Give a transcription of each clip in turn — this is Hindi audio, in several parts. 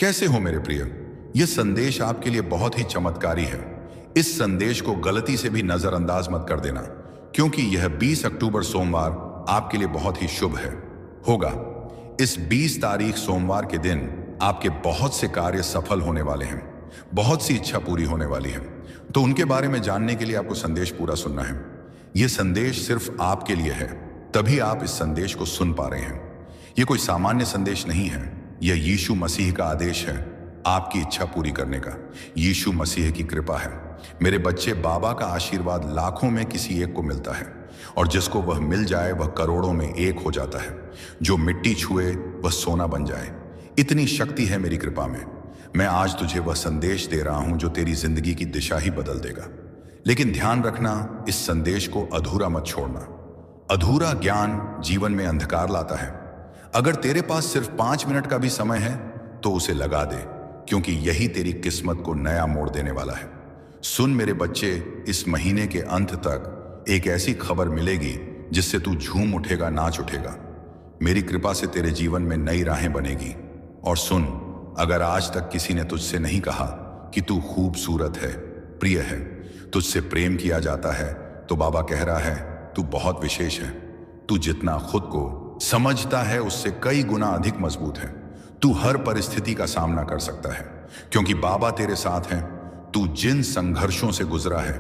कैसे हो मेरे प्रिय? यह संदेश आपके लिए बहुत ही चमत्कारी है। इस संदेश को गलती से भी नजरअंदाज मत कर देना, क्योंकि यह 20 अक्टूबर सोमवार आपके लिए बहुत ही शुभ है होगा। इस 20 तारीख सोमवार के दिन आपके बहुत से कार्य सफल होने वाले हैं, बहुत सी इच्छा पूरी होने वाली है। तो उनके बारे में जानने के लिए आपको संदेश पूरा सुनना है। यह संदेश सिर्फ आपके लिए है, तभी आप इस संदेश को सुन पा रहे हैं। यह कोई सामान्य संदेश नहीं है, यह यीशु मसीह का आदेश है आपकी इच्छा पूरी करने का। यीशु मसीह की कृपा है। मेरे बच्चे, बाबा का आशीर्वाद लाखों में किसी एक को मिलता है, और जिसको वह मिल जाए वह करोड़ों में एक हो जाता है। जो मिट्टी छुए वह सोना बन जाए, इतनी शक्ति है मेरी कृपा में। मैं आज तुझे वह संदेश दे रहा हूं जो तेरी जिंदगी की दिशा ही बदल देगा। लेकिन ध्यान रखना, इस संदेश को अधूरा मत छोड़ना। अधूरा ज्ञान जीवन में अंधकार लाता है। अगर तेरे पास सिर्फ 5 मिनट का भी समय है तो उसे लगा दे, क्योंकि यही तेरी किस्मत को नया मोड़ देने वाला है। सुन मेरे बच्चे, इस महीने के अंत तक एक ऐसी खबर मिलेगी जिससे तू झूम उठेगा, नाच उठेगा। मेरी कृपा से तेरे जीवन में नई राहें बनेगी। और सुन, अगर आज तक किसी ने तुझसे नहीं कहा कि तू खूबसूरत है, प्रिय है, तुझसे प्रेम किया जाता है, तो बाबा कह रहा है तू बहुत विशेष है। तू जितना खुद को समझता है उससे कई गुना अधिक मजबूत है। तू हर परिस्थिति का सामना कर सकता है, क्योंकि बाबा तेरे साथ हैं। तू जिन संघर्षों से गुजरा है,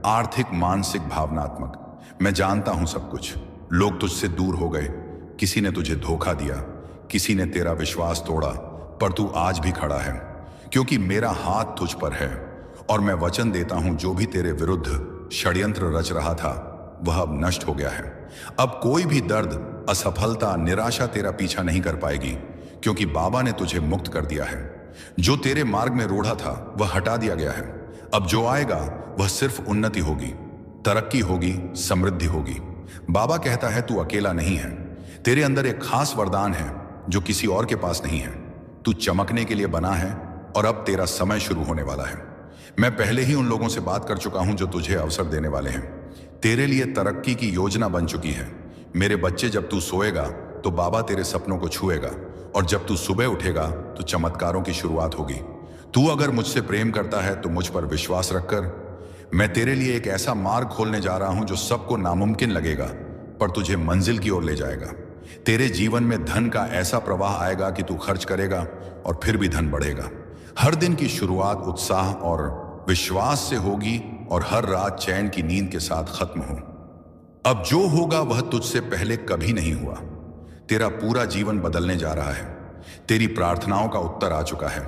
आर्थिक, मानसिक, भावनात्मक, मैं जानता हूं सब कुछ। लोग तुझसे दूर हो गए, किसी ने तुझे धोखा दिया, किसी ने तेरा विश्वास तोड़ा, पर तू आज भी खड़ा है, क्योंकि मेरा हाथ तुझ पर है। और मैं वचन देता हूं, जो भी तेरे विरुद्ध षड्यंत्र रच रहा था वह अब नष्ट हो गया है। अब कोई भी दर्द, असफलता, निराशा तेरा पीछा नहीं कर पाएगी, क्योंकि बाबा ने तुझे मुक्त कर दिया है। जो तेरे मार्ग में रूढ़ा था वह हटा दिया गया है। अब जो आएगा वह सिर्फ उन्नति होगी, तरक्की होगी, समृद्धि होगी। बाबा कहता है तू अकेला नहीं है। तेरे अंदर एक खास वरदान है जो किसी और के पास नहीं है। तू चमकने के लिए बना है, और अब तेरा समय शुरू होने वाला है। मैं पहले ही उन लोगों से बात कर चुका हूं जो तुझे अवसर देने वाले हैं। तेरे लिए तरक्की की योजना बन चुकी है। मेरे बच्चे, जब तू सोएगा तो बाबा तेरे सपनों को छुएगा, और जब तू सुबह उठेगा तो चमत्कारों की शुरुआत होगी। तू अगर मुझसे प्रेम करता है तो मुझ पर विश्वास रखकर मैं तेरे लिए एक ऐसा मार्ग खोलने जा रहा हूं जो सबको नामुमकिन लगेगा, पर तुझे मंजिल की ओर ले जाएगा। तेरे जीवन में धन का ऐसा प्रवाह आएगा कि तू खर्च करेगा और फिर भी धन बढ़ेगा। हर दिन की शुरुआत उत्साह और विश्वास से होगी, और हर रात चैन की नींद के साथ खत्म हो। अब जो होगा वह तुझसे पहले कभी नहीं हुआ। तेरा पूरा जीवन बदलने जा रहा है। तेरी प्रार्थनाओं का उत्तर आ चुका है।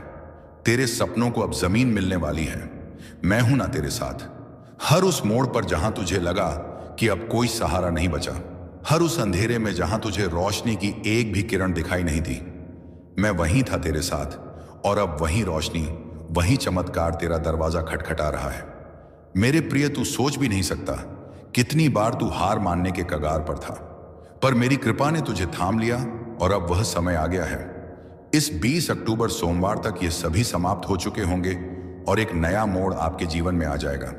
तेरे सपनों को अब जमीन मिलने वाली है। मैं हूं ना तेरे साथ। हर उस मोड़ पर जहां तुझे लगा कि अब कोई सहारा नहीं बचा, हर उस अंधेरे में जहां तुझे रोशनी की एक भी किरण दिखाई नहीं दी, मैं वहीं था तेरे साथ। और अब वही रोशनी, वही चमत्कार तेरा दरवाजा खटखटा रहा है। मेरे प्रिय, तू सोच भी नहीं सकता कितनी बार तू हार मानने के कगार पर था, पर मेरी कृपा ने तुझे थाम लिया, और अब वह समय आ गया है। इस 20 अक्टूबर सोमवार तक ये सभी समाप्त हो चुके होंगे, और एक नया मोड़ आपके जीवन में आ जाएगा।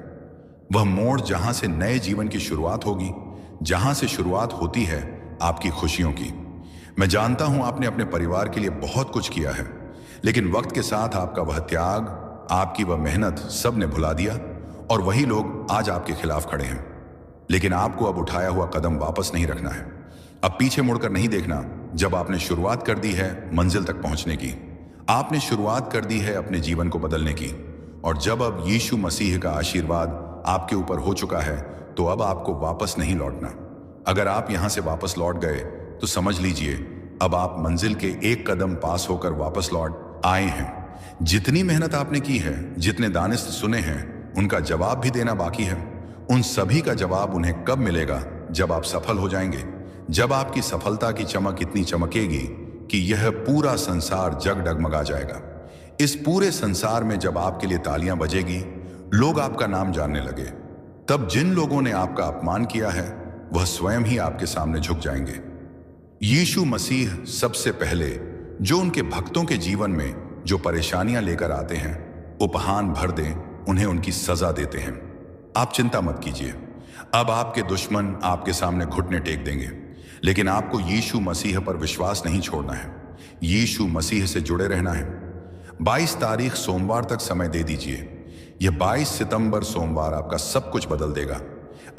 वह मोड़ जहां से नए जीवन की शुरुआत होगी, जहां से शुरुआत होती है आपकी खुशियों की। मैं जानता हूं आपने अपने परिवार के लिए बहुत कुछ किया है, लेकिन वक्त के साथ आपका वह त्याग, आपकी वह मेहनत सब ने भुला दिया, और वही लोग आज आपके खिलाफ खड़े हैं। लेकिन आपको अब उठाया हुआ कदम वापस नहीं रखना है। अब पीछे मुड़कर नहीं देखना। जब आपने शुरुआत कर दी है मंजिल तक पहुंचने की, आपने शुरुआत कर दी है अपने जीवन को बदलने की, और जब अब यीशु मसीह का आशीर्वाद आपके ऊपर हो चुका है, तो अब आपको वापस नहीं लौटना। अगर आप यहां से वापस लौट गए तो समझ लीजिए अब आप मंजिल के एक कदम पास होकर वापस लौट आए हैं। जितनी मेहनत आपने की है, जितने दानिश सुने हैं, उनका जवाब भी देना बाकी है। उन सभी का जवाब उन्हें कब मिलेगा? जब आप सफल हो जाएंगे। जब आपकी सफलता की चमक इतनी चमकेगी कि यह पूरा संसार जग डगमगा जाएगा। इस पूरे संसार में जब आपके लिए तालियां बजेगी, लोग आपका नाम जानने लगे, तब जिन लोगों ने आपका अपमान किया है वह स्वयं ही आपके सामने झुक जाएंगे। यीशु मसीह सबसे पहले जो उनके भक्तों के जीवन में जो परेशानियां लेकर आते हैं, उपहार भर दें, उन्हें उनकी सजा देते हैं। आप चिंता मत कीजिए, अब आपके दुश्मन आपके सामने घुटने टेक देंगे, लेकिन आपको यीशु मसीह पर विश्वास नहीं छोड़ना है। यीशु मसीह से जुड़े रहना है। 22 तारीख सोमवार तक समय दे दीजिए। यह 22 सितंबर सोमवार आपका सब कुछ बदल देगा,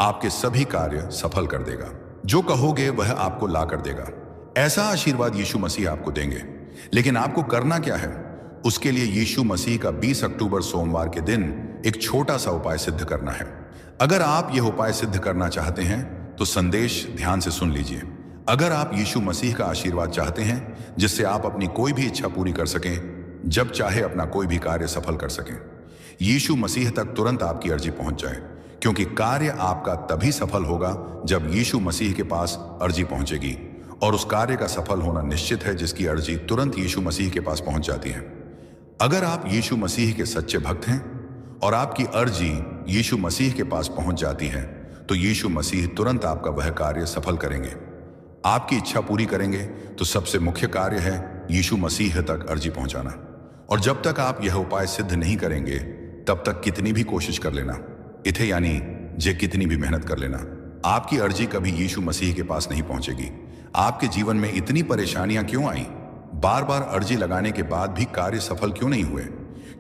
आपके सभी कार्य सफल कर देगा। जो कहोगे वह आपको ला कर देगा। ऐसा आशीर्वाद यीशु मसीह आपको देंगे। लेकिन आपको करना क्या है? उसके लिए यीशु मसीह का 20 अक्टूबर सोमवार के दिन एक छोटा सा उपाय सिद्ध करना है। अगर आप यह उपाय सिद्ध करना चाहते हैं तो संदेश ध्यान से सुन लीजिए। अगर आप यीशु मसीह का आशीर्वाद चाहते हैं जिससे आप अपनी कोई भी इच्छा पूरी कर सकें, जब चाहे अपना कोई भी कार्य सफल कर सकें, यीशु मसीह तक तुरंत आपकी अर्जी पहुंच जाए, क्योंकि कार्य आपका तभी सफल होगा जब यीशु मसीह के पास अर्जी पहुंचेगी। और उस कार्य का सफल होना निश्चित है जिसकी अर्जी तुरंत यीशु मसीह के पास पहुंच जाती है। अगर आप यीशु मसीह के सच्चे भक्त हैं और आपकी अर्जी यीशु मसीह के पास पहुंच जाती है, तो यीशु मसीह तुरंत आपका वह कार्य सफल करेंगे, आपकी इच्छा पूरी करेंगे। तो सबसे मुख्य कार्य है यीशु मसीह तक अर्जी पहुंचाना। और जब तक आप यह उपाय सिद्ध नहीं करेंगे, तब तक कितनी भी कोशिश कर लेना, इथे यानी जे कितनी भी मेहनत कर लेना, आपकी अर्जी कभी यीशु मसीह के पास नहीं पहुंचेगी। आपके जीवन में इतनी परेशानियां क्यों आई? बार बार अर्जी लगाने के बाद भी कार्य सफल क्यों नहीं हुए?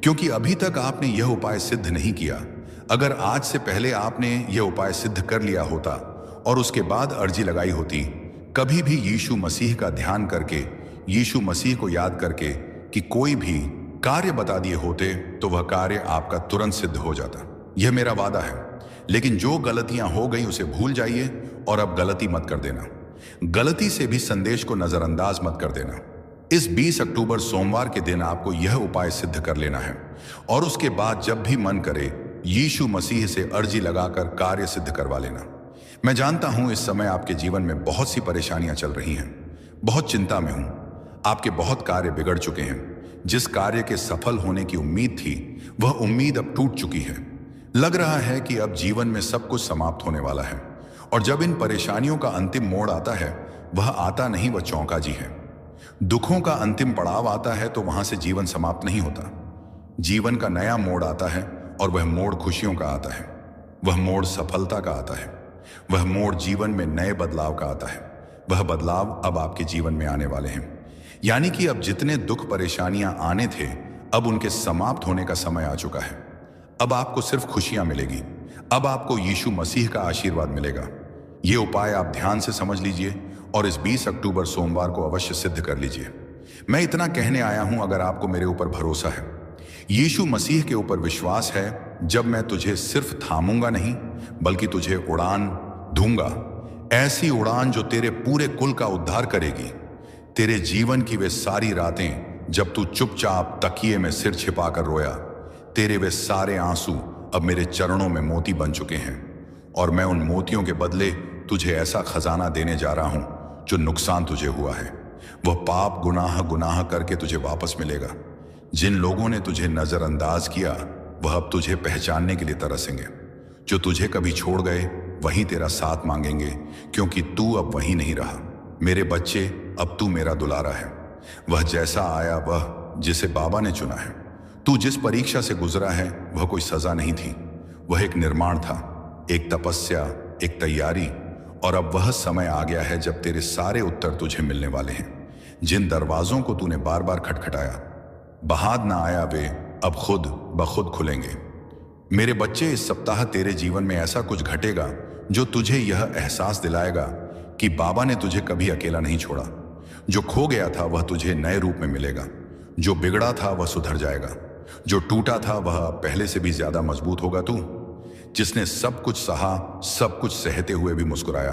क्योंकि अभी तक आपने यह उपाय सिद्ध नहीं किया। अगर आज से पहले आपने यह उपाय सिद्ध कर लिया होता और उसके बाद अर्जी लगाई होती, कभी भी यीशु मसीह का ध्यान करके, यीशु मसीह को याद करके कि कोई भी कार्य बता दिए होते, तो वह कार्य आपका तुरंत सिद्ध हो जाता। यह मेरा वादा है। लेकिन जो गलतियां हो गई उसे भूल जाइए और अब गलती मत कर देना। गलती से भी संदेश को नजरअंदाज मत कर देना। इस 20 अक्टूबर सोमवार के दिन आपको यह उपाय सिद्ध कर लेना है और उसके बाद जब भी मन करे यीशु मसीह से अर्जी लगाकर कार्य सिद्ध करवा लेना। मैं जानता हूं इस समय आपके जीवन में बहुत सी परेशानियां चल रही हैं, बहुत चिंता में हूं, आपके बहुत कार्य बिगड़ चुके हैं। जिस कार्य के सफल होने की उम्मीद थी, वह उम्मीद अब टूट चुकी है। लग रहा है कि अब जीवन में सब कुछ समाप्त होने वाला है। और जब इन परेशानियों का अंतिम मोड़ आता है, वह आता नहीं, वह चौंका जी है। दुखों का अंतिम पड़ाव आता है तो वहां से जीवन समाप्त नहीं होता। जीवन का नया मोड़ आता है और वह मोड़ खुशियों का आता है, वह मोड़ सफलता का आता है, वह मोड़ जीवन में नए बदलाव का आता है। वह बदलाव अब आपके जीवन में आने वाले हैं। यानी कि अब जितने दुख परेशानियां आने थे, अब उनके समाप्त होने का समय आ चुका है। अब आपको सिर्फ खुशियां मिलेगी। अब आपको यीशु मसीह का आशीर्वाद मिलेगा। ये उपाय आप ध्यान से समझ लीजिए और इस 20 अक्टूबर सोमवार को अवश्य सिद्ध कर लीजिए। मैं इतना कहने आया हूं, अगर आपको मेरे ऊपर भरोसा है, यीशु मसीह के ऊपर विश्वास है, जब मैं तुझे सिर्फ थामूंगा नहीं, बल्कि तुझे उड़ान दूंगा, ऐसी उड़ान जो तेरे पूरे कुल का उद्धार करेगी। तेरे जीवन की वे सारी रातें जब तू चुपचाप तकिए में सिर छिपाकर रोया, तेरे वे सारे आंसू अब मेरे चरणों में मोती बन चुके हैं। और मैं उन मोतियों के बदले तुझे ऐसा खजाना देने जा रहा हूं जो नुकसान तुझे हुआ है, वह पाप गुनाह करके तुझे वापस मिलेगा। जिन लोगों ने तुझे नजरअंदाज किया, वह अब तुझे पहचानने के लिए तरसेंगे। जो तुझे कभी छोड़ गए, वहीं तेरा साथ मांगेंगे, क्योंकि तू अब वहीं नहीं रहा। मेरे बच्चे, अब तू मेरा दुलारा है। वह जैसा आया, वह जिसे बाबा ने चुना है। तू जिस परीक्षा से गुजरा है, वह कोई सजा नहीं थी, वह एक निर्माण था, एक तपस्या, एक तैयारी। और अब वह समय आ गया है जब तेरे सारे उत्तर तुझे मिलने वाले हैं। जिन दरवाजों को तूने बार बार खटखटाया, बहाद ना आया, वे अब खुद ब खुद खुलेंगे। मेरे बच्चे, इस सप्ताह तेरे जीवन में ऐसा कुछ घटेगा जो तुझे यह एहसास दिलाएगा कि बाबा ने तुझे कभी अकेला नहीं छोड़ा। जो खो गया था वह तुझे नए रूप में मिलेगा, जो बिगड़ा था वह सुधर जाएगा, जो टूटा था वह पहले से भी ज्यादा मजबूत होगा। तू जिसने सब कुछ सहा, सब कुछ सहते हुए भी मुस्कुराया,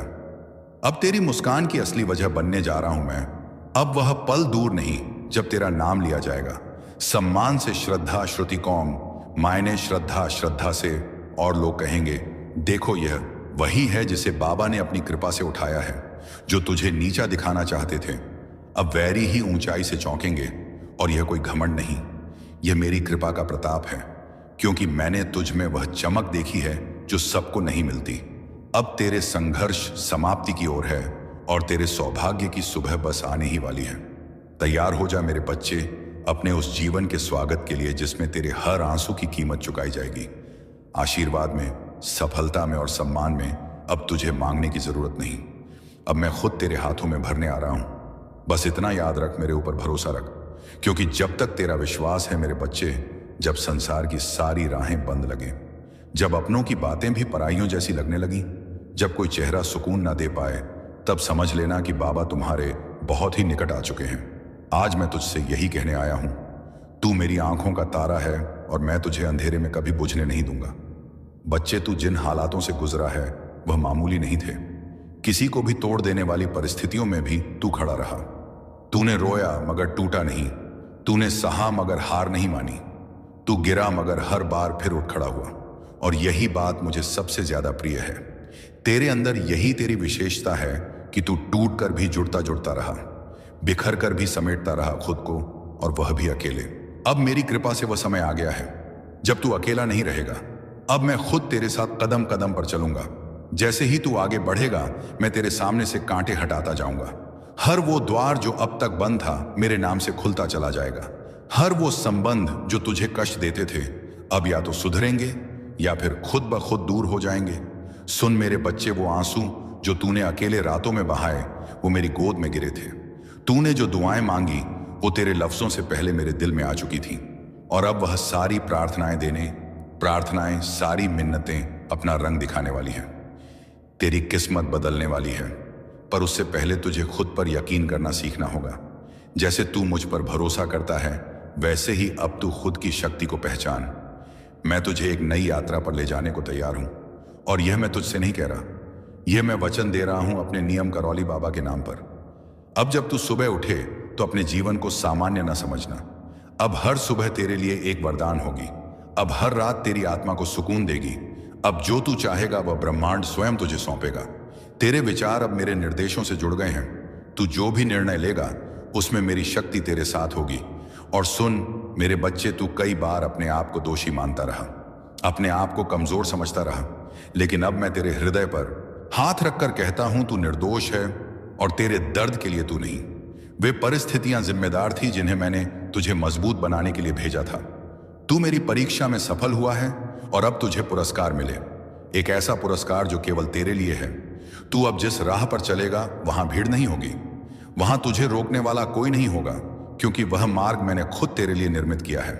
अब तेरी मुस्कान की असली वजह बनने जा रहा हूं मैं। अब वह पल दूर नहीं जब तेरा नाम लिया जाएगा, सम्मान से श्रद्धा श्रुति कौम, मायने श्रद्धा श्रद्धा से, और लोग कहेंगे, देखो यह वही है जिसे बाबा ने अपनी कृपा से उठाया है। जो तुझे नीचा दिखाना चाहते थे, अब वैरी ही ऊंचाई से चौंकेंगे। और यह कोई घमंड नहीं, यह मेरी कृपा का प्रताप है, क्योंकि मैंने तुझ में वह चमक देखी है जो सबको नहीं मिलती। अब तेरे संघर्ष समाप्ति की ओर है और तेरे सौभाग्य की सुबह बस आने ही वाली है। तैयार हो जा मेरे बच्चे, अपने उस जीवन के स्वागत के लिए जिसमें तेरे हर आंसू की कीमत चुकाई जाएगी। आशीर्वाद में, सफलता में और सम्मान में अब तुझे मांगने की जरूरत नहीं। अब मैं खुद तेरे हाथों में भरने आ रहा हूं। बस इतना याद रख, मेरे ऊपर भरोसा रख। क्योंकि जब तक तेरा विश्वास है मेरे बच्चे, जब संसार की सारी राहें बंद लगे, जब अपनों की बातें भी पराइयों जैसी लगने लगी, जब कोई चेहरा सुकून ना दे पाए, तब समझ लेना कि बाबा तुम्हारे बहुत ही निकट आ चुके हैं। आज मैं तुझसे यही कहने आया हूं, तू मेरी आंखों का तारा है और मैं तुझे अंधेरे में कभी बुझने नहीं दूंगा। बच्चे, तू जिन हालातों से गुजरा है वह मामूली नहीं थे। किसी को भी तोड़ देने वाली परिस्थितियों में भी तू खड़ा रहा। तूने रोया मगर टूटा नहीं, तूने सहा मगर हार नहीं मानी, तू गिरा मगर हर बार फिर उठ खड़ा हुआ। और यही बात मुझे सबसे ज्यादा प्रिय है। तेरे अंदर यही तेरी विशेषता है कि तू टूट कर भी जुड़ता जुड़ता रहा, बिखर कर भी समेटता रहा खुद को, और वह भी अकेले। अब मेरी कृपा से वह समय आ गया है जब तू अकेला नहीं रहेगा। अब मैं खुद तेरे साथ कदम कदम पर चलूंगा। जैसे ही तू आगे बढ़ेगा, मैं तेरे सामने से कांटे हटाता जाऊंगा। हर वो द्वार जो अब तक बंद था, मेरे नाम से खुलता चला जाएगा। हर वो संबंध जो तुझे कष्ट देते थे, अब या तो सुधरेंगे या फिर खुद ब खुद दूर हो जाएंगे। सुन मेरे बच्चे, वो आंसू जो तूने अकेले रातों में बहाए, वो मेरी गोद में गिरे थे। तूने जो दुआएं मांगी, वो तेरे लफ्जों से पहले मेरे दिल में आ चुकी थी। और अब वह सारी प्रार्थनाएं, सारी मिन्नतें अपना रंग दिखाने वाली हैं। तेरी किस्मत बदलने वाली है, पर उससे पहले तुझे खुद पर यकीन करना सीखना होगा। जैसे तू मुझ पर भरोसा करता है, वैसे ही अब तू खुद की शक्ति को पहचान। मैं तुझे एक नई यात्रा पर ले जाने को तैयार हूं, और यह मैं तुझसे नहीं कह रहा, यह मैं वचन दे रहा हूं अपने नियम करौली बाबा के नाम पर। अब जब तू सुबह उठे तो अपने जीवन को सामान्य न समझना। अब हर सुबह तेरे लिए एक वरदान होगी। अब हर रात तेरी आत्मा को सुकून देगी। अब जो तू चाहेगा वह ब्रह्मांड स्वयं तुझे सौंपेगा। तेरे विचार अब मेरे निर्देशों से जुड़ गए हैं। तू जो भी निर्णय लेगा, उसमें मेरी शक्ति तेरे साथ होगी। और सुन मेरे बच्चे, तू कई बार अपने आप को दोषी मानता रहा, अपने आप को कमजोर समझता रहा, लेकिन अब मैं तेरे हृदय पर हाथ रखकर कहता हूं, तू निर्दोष है और तेरे दर्द के लिए तू नहीं। वे परिस्थितियां जिम्मेदार थी जिन्हें मैंने तुझे मजबूत बनाने के लिए भेजा था। तू मेरी परीक्षा में सफल हुआ है और अब तुझे पुरस्कार मिले, एक ऐसा पुरस्कार जो केवल तेरे लिए है। तू अब जिस राह पर चलेगा वहां भीड़ नहीं होगी, वहां तुझे रोकने वाला कोई नहीं होगा, क्योंकि वह मार्ग मैंने खुद तेरे लिए निर्मित किया है।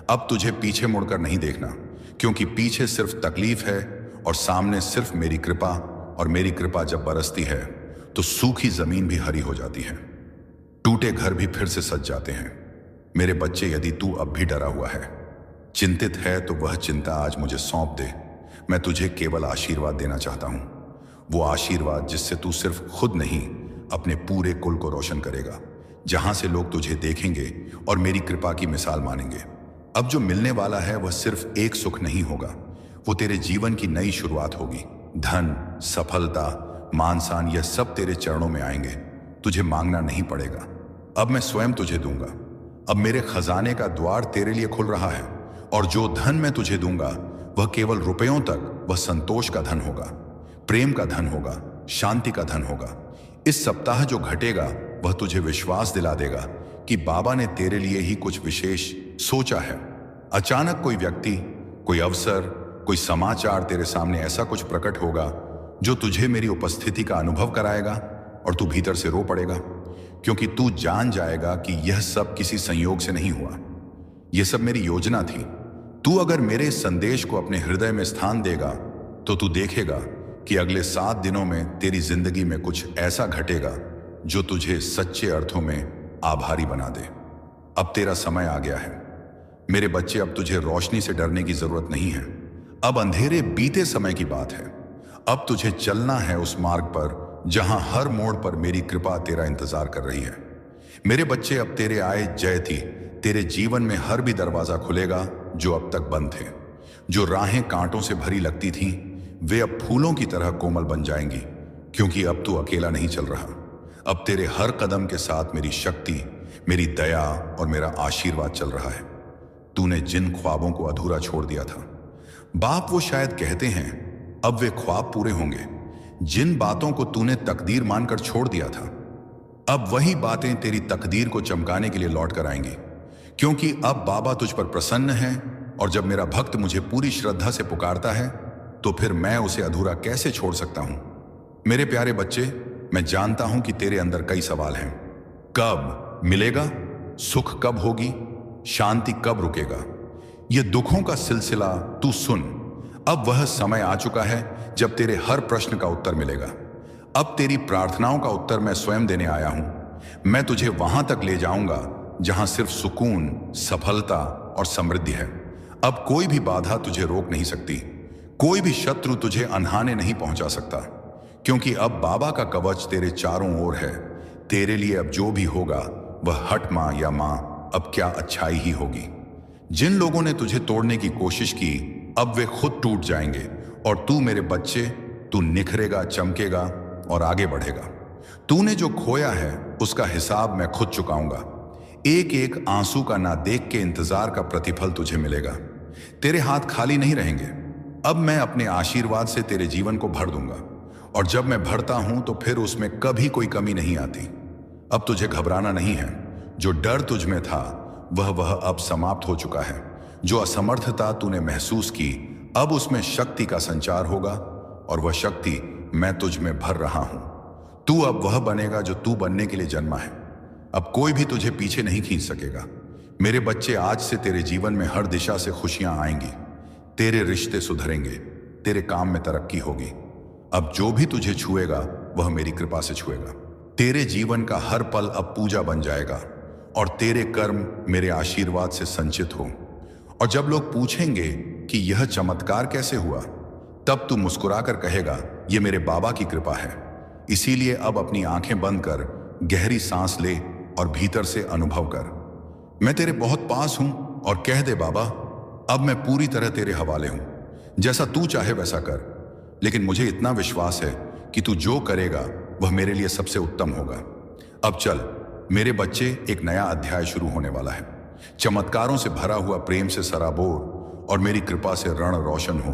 अब तुझे पीछे मुड़कर नहीं देखना, क्योंकि पीछे सिर्फ तकलीफ है और सामने सिर्फ मेरी कृपा। और मेरी कृपा जब बरसती है तो सूखी जमीन भी हरी हो जाती है, टूटे घर भी फिर से सज जाते हैं। मेरे बच्चे, यदि तू अब भी डरा हुआ है, चिंतित है, तो वह चिंता आज मुझे सौंप दे। मैं तुझे केवल आशीर्वाद देना चाहता हूं, वो आशीर्वाद जिससे तू सिर्फ खुद नहीं, अपने पूरे कुल को रोशन करेगा, जहां से लोग तुझे देखेंगे और मेरी कृपा की मिसाल मानेंगे। अब जो मिलने वाला है वह सिर्फ एक सुख नहीं होगा, वो तेरे जीवन की नई शुरुआत होगी। धन, सफलता, मान सम्मान, यह सब तेरे चरणों में आएंगे। तुझे मांगना नहीं पड़ेगा, अब मैं स्वयं तुझे दूंगा। अब मेरे खजाने का द्वार तेरे लिए खुल रहा है, और जो धन मैं तुझे दूंगा वह केवल रुपयों तक, वह संतोष का धन होगा, प्रेम का धन होगा, शांति का धन होगा। इस सप्ताह जो घटेगा वह तुझे विश्वास दिला देगा कि बाबा ने तेरे लिए ही कुछ विशेष सोचा है। अचानक कोई व्यक्ति, कोई अवसर, कोई समाचार तेरे सामने ऐसा कुछ प्रकट होगा जो तुझे मेरी उपस्थिति का अनुभव कराएगा, और तू भीतर से रो पड़ेगा, क्योंकि तू जान जाएगा कि यह सब किसी संयोग से नहीं हुआ, यह सब मेरी योजना थी। तू अगर मेरे संदेश को अपने हृदय में स्थान देगा तो तू देखेगा कि अगले 7 दिनों में तेरी जिंदगी में कुछ ऐसा घटेगा जो तुझे सच्चे अर्थों में आभारी बना दे। अब तेरा समय आ गया है मेरे बच्चे। अब तुझे रोशनी से डरने की जरूरत नहीं है, अब अंधेरे बीते समय की बात है। अब तुझे चलना है उस मार्ग पर जहां हर मोड़ पर मेरी कृपा तेरा इंतजार कर रही है। मेरे बच्चे, अब तेरे आए जय थी, तेरे जीवन में हर भी दरवाजा खुलेगा जो अब तक बंद थे। जो राहें कांटों से भरी लगती थीं, वे अब फूलों की तरह कोमल बन जाएंगी, क्योंकि अब तू अकेला नहीं चल रहा। अब तेरे हर कदम के साथ मेरी शक्ति, मेरी दया और मेरा आशीर्वाद चल रहा है। तूने जिन ख्वाबों को अधूरा छोड़ दिया था, बाप वो शायद कहते हैं, अब वे ख्वाब पूरे होंगे। जिन बातों को तूने तकदीर मानकर छोड़ दिया था, अब वही बातें तेरी तकदीर को चमकाने के लिए लौट कर आएंगी, क्योंकि अब बाबा तुझ पर प्रसन्न है। और जब मेरा भक्त मुझे पूरी श्रद्धा से पुकारता है, तो फिर मैं उसे अधूरा कैसे छोड़ सकता हूं। मेरे प्यारे बच्चे, मैं जानता हूं कि तेरे अंदर कई सवाल हैं। कब मिलेगा, सुख कब होगी, शांति कब रुकेगा, ये दुखों का सिलसिला तू सुन। अब वह समय आ चुका है जब तेरे हर प्रश्न का उत्तर मिलेगा। अब तेरी प्रार्थनाओं का उत्तर मैं स्वयं देने आया हूं। मैं तुझे वहां तक ले जाऊंगा जहां सिर्फ सुकून, सफलता और समृद्धि है। अब कोई भी बाधा तुझे रोक नहीं सकती, कोई भी शत्रु तुझे अनहाने नहीं पहुंचा सकता, क्योंकि अब बाबा का कवच तेरे चारों ओर है। तेरे लिए अब जो भी होगा वह हट मां या मां, अब क्या अच्छाई ही होगी। जिन लोगों ने तुझे तोड़ने की कोशिश की अब वे खुद टूट जाएंगे, और तू मेरे बच्चे, तू निखरेगा, चमकेगा और आगे बढ़ेगा। तूने जो खोया है उसका हिसाब मैं खुद चुकाऊंगा। एक एक आंसू का ना देख के इंतजार का प्रतिफल तुझे मिलेगा। तेरे हाथ खाली नहीं रहेंगे। अब मैं अपने आशीर्वाद से तेरे जीवन को भर दूंगा, और जब मैं भरता हूं तो फिर उसमें कभी कोई कमी नहीं आती। अब तुझे घबराना नहीं है। जो डर तुझ में था वह अब समाप्त हो चुका है। जो असमर्थता तूने महसूस की अब उसमें शक्ति का संचार होगा, और वह शक्ति मैं तुझ में भर रहा हूं। तू अब वह बनेगा जो तू बनने के लिए जन्मा है। अब कोई भी तुझे पीछे नहीं खींच सकेगा। मेरे बच्चे, आज से तेरे जीवन में हर दिशा से खुशियां आएंगी। तेरे रिश्ते सुधरेंगे, तेरे काम में तरक्की होगी। अब जो भी तुझे छुएगा वह मेरी कृपा से छुएगा। तेरे जीवन का हर पल अब पूजा बन जाएगा, और तेरे कर्म मेरे आशीर्वाद से संचित हो। और जब लोग पूछेंगे कि यह चमत्कार कैसे हुआ, तब तू मुस्कुराकर कहेगा, यह मेरे बाबा की कृपा है। इसीलिए अब अपनी आंखें बंद कर गहरी सांस ले और भीतर से अनुभव कर। मैं तेरे बहुत पास हूं, और कह दे, बाबा अब मैं पूरी तरह तेरे हवाले हूं। जैसा तू चाहे वैसा कर, लेकिन मुझे इतना विश्वास है कि तू जो करेगा वह मेरे लिए सबसे उत्तम होगा। अब चल मेरे बच्चे, एक नया अध्याय शुरू होने वाला है। चमत्कारों से भरा हुआ, प्रेम से सराबोर और मेरी कृपा से रण रोशन हो।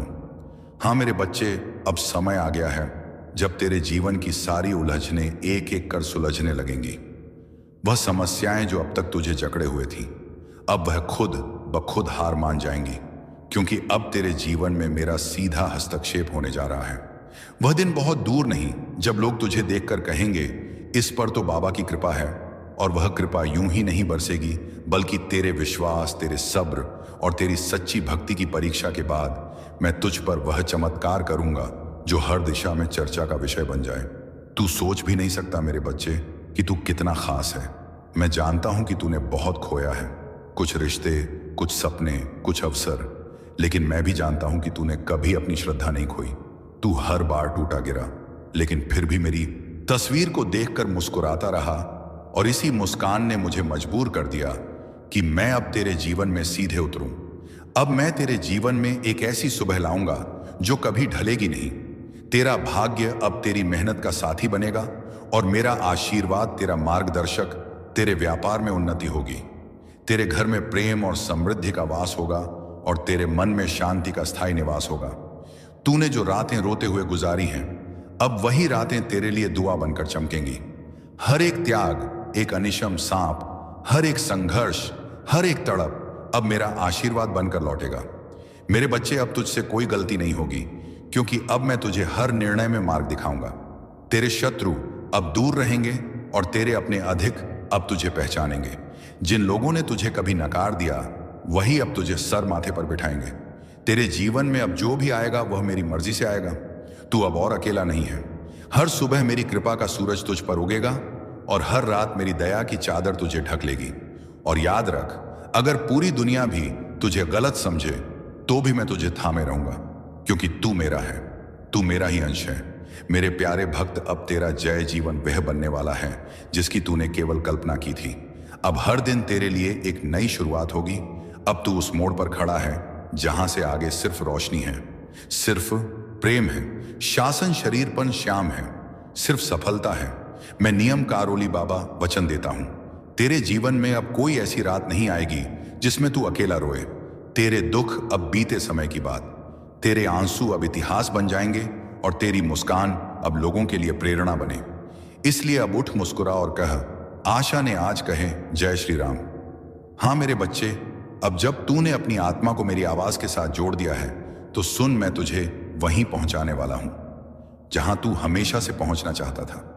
हाँ मेरे बच्चे, अब समय आ गया है जब तेरे जीवन की सारी उलझनें एक एक कर सुलझने लगेंगी। वह समस्याएं जो अब तक तुझे जकड़े हुए थी, अब वह खुद ब खुद हार मान जाएंगी, क्योंकि अब तेरे जीवन में मेरा सीधा हस्तक्षेप होने जा रहा है। वह दिन बहुत दूर नहीं जब लोग तुझे देखकर कहेंगे, इस पर तो बाबा की कृपा है। और वह कृपा यूं ही नहीं बरसेगी, बल्कि तेरे विश्वास, तेरे सब्र और तेरी सच्ची भक्ति की परीक्षा के बाद मैं तुझ पर वह चमत्कार करूंगा जो हर दिशा में चर्चा का विषय बन जाए। तू सोच भी नहीं सकता मेरे बच्चे कि तू कितना खास है। मैं जानता हूं कि तूने बहुत खोया है, कुछ रिश्ते, कुछ सपने, कुछ अवसर, लेकिन मैं भी जानता हूं कि तूने कभी अपनी श्रद्धा नहीं खोई। तू हर बार टूटा गिरा, लेकिन फिर भी मेरी तस्वीर को देखकर मुस्कुराता रहा, और इसी मुस्कान ने मुझे मजबूर कर दिया कि मैं अब तेरे जीवन में सीधे उतरूं। अब मैं तेरे जीवन में एक ऐसी सुबह लाऊंगा जो कभी ढलेगी नहीं। तेरा भाग्य अब तेरी मेहनत का साथी बनेगा, और मेरा आशीर्वाद तेरा मार्गदर्शक। तेरे व्यापार में उन्नति होगी, तेरे घर में प्रेम और समृद्धि का वास होगा, और तेरे मन में शांति का स्थायी निवास होगा। तूने जो रातें रोते हुए गुजारी हैं, अब वही रातें तेरे लिए दुआ बनकर चमकेंगी। हर एक त्याग, एक अनिशम सांप, हर एक संघर्ष, हर एक तड़प अब मेरा आशीर्वाद बनकर लौटेगा। मेरे बच्चे, अब तुझसे कोई गलती नहीं होगी, क्योंकि अब मैं तुझे हर निर्णय में मार्ग दिखाऊंगा। तेरे शत्रु अब दूर रहेंगे, और तेरे अपने अधिक अब तुझे पहचानेंगे। जिन लोगों ने तुझे कभी नकार दिया वही अब तुझे सर माथे पर बिठाएंगे। तेरे जीवन में अब जो भी आएगा वह मेरी मर्जी से आएगा। तू अब और अकेला नहीं है। हर सुबह मेरी कृपा का सूरज तुझ पर उगेगा, और हर रात मेरी दया की चादर तुझे ढक लेगी। और याद रख, अगर पूरी दुनिया भी तुझे गलत समझे तो भी मैं तुझे थामे रहूंगा, क्योंकि तू मेरा है, तू मेरा ही अंश है। मेरे प्यारे भक्त, अब तेरा जय जीवन वह बनने वाला है जिसकी तूने केवल कल्पना की थी। अब हर दिन तेरे लिए एक नई शुरुआत होगी। अब तू उस मोड़ पर खड़ा है जहां से आगे सिर्फ रोशनी है, सिर्फ प्रेम है, शासन शरीरपन श्याम है, सिर्फ सफलता है। मैं नियम कारोली बाबा वचन देता हूं, तेरे जीवन में अब कोई ऐसी रात नहीं आएगी जिसमें तू अकेला रोए। तेरे दुख अब बीते समय की बात, तेरे आंसू अब इतिहास बन जाएंगे, और तेरी मुस्कान अब लोगों के लिए प्रेरणा बने। इसलिए अब उठ, मुस्कुरा और कह, आशा ने आज कहे जय श्री राम। हाँ मेरे बच्चे, अब जब तूने अपनी आत्मा को मेरी आवाज के साथ जोड़ दिया है तो सुन, मैं तुझे वहीं पहुंचाने वाला हूं जहां तू हमेशा से पहुंचना चाहता था।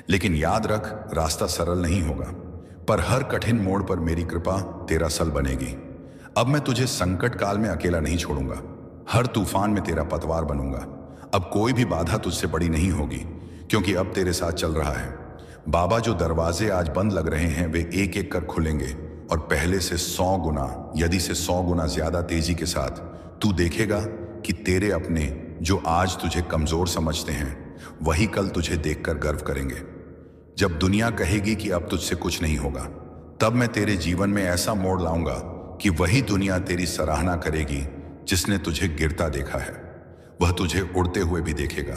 लेकिन याद रख, रास्ता सरल नहीं होगा। पर हर कठिन मोड़ पर मेरी कृपा तेरा सल बनेगी। अब मैं तुझे संकट काल में अकेला नहीं छोड़ूंगा, हर तूफान में तेरा पतवार बनूंगा। अब कोई भी बाधा तुझसे बड़ी नहीं होगी, क्योंकि अब तेरे साथ चल रहा है। बाबा, जो दरवाजे आज बंद लग रहे हैं वे एक एक कर खुलेंगे, और पहले से 100 गुना, यदि से 100 गुना ज्यादा तेजी के साथ तू देखेगा कि तेरे अपने जो आज तुझे कमजोर समझते हैं वही कल तुझे देखकर गर्व करेंगे। जब दुनिया कहेगी कि अब तुझसे कुछ नहीं होगा, तब मैं तेरे जीवन में ऐसा मोड़ लाऊंगा कि वही दुनिया तेरी सराहना करेगी जिसने तुझे गिरता देखा है। वह तुझे उड़ते हुए भी देखेगा।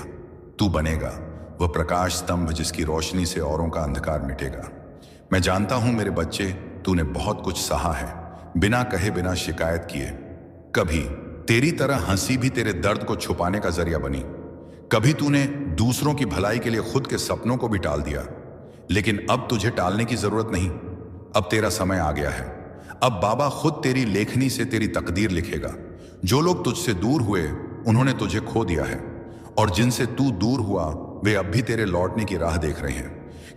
तू बनेगा वह प्रकाश स्तंभ जिसकी रोशनी से औरों का अंधकार मिटेगा। मैं जानता हूं मेरे बच्चे, तूने बहुत कुछ सहा है, बिना कहे बिना शिकायत किए। कभी तेरी तरह हंसी भी तेरे दर्द को छुपाने का जरिया बनी। कभी तूने दूसरों की भलाई के लिए खुद के सपनों को भी टाल दिया, लेकिन अब तुझे टालने की जरूरत नहीं। अब तेरा समय आ गया है। अब बाबा खुद तेरी लेखनी से तेरी तकदीर लिखेगा। जो लोग तुझसे दूर हुए उन्होंने तुझे खो दिया है, और जिनसे तू दूर हुआ वे अब भी तेरे लौटने की राह देख रहे हैं,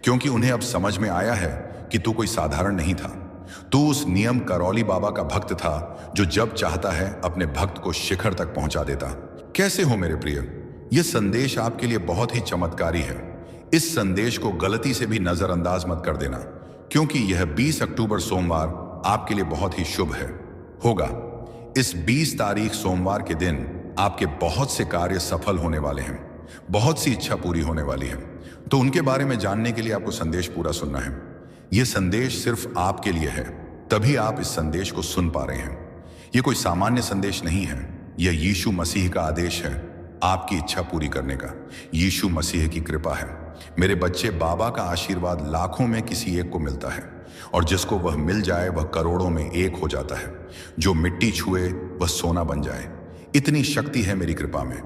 क्योंकि उन्हें अब समझ में आया है कि तू कोई साधारण नहीं था। तू उस नियम करौली बाबा का भक्त था जो जब चाहता है अपने भक्त को शिखर तक पहुंचा देता। कैसे हो मेरे प्रिय? यह संदेश आपके लिए बहुत ही चमत्कारी है। इस संदेश को गलती से भी नजरअंदाज मत कर देना, क्योंकि यह 20 अक्टूबर सोमवार आपके लिए बहुत ही शुभ है होगा। इस 20 तारीख सोमवार के दिन आपके बहुत से कार्य सफल होने वाले हैं, बहुत सी इच्छा पूरी होने वाली है। तो उनके बारे में जानने के लिए आपको संदेश पूरा सुनना है। यह संदेश सिर्फ आपके लिए है, तभी आप इस संदेश को सुन पा रहे हैं। यह कोई सामान्य संदेश नहीं है, यह यीशु मसीह का आदेश है आपकी इच्छा पूरी करने का। यीशु मसीह की कृपा है। मेरे बच्चे, बाबा का आशीर्वाद लाखों में किसी एक को मिलता है, और जिसको वह मिल जाए वह करोड़ों में एक हो जाता है। जो मिट्टी छुए वह सोना बन जाए, इतनी शक्ति है मेरी कृपा में।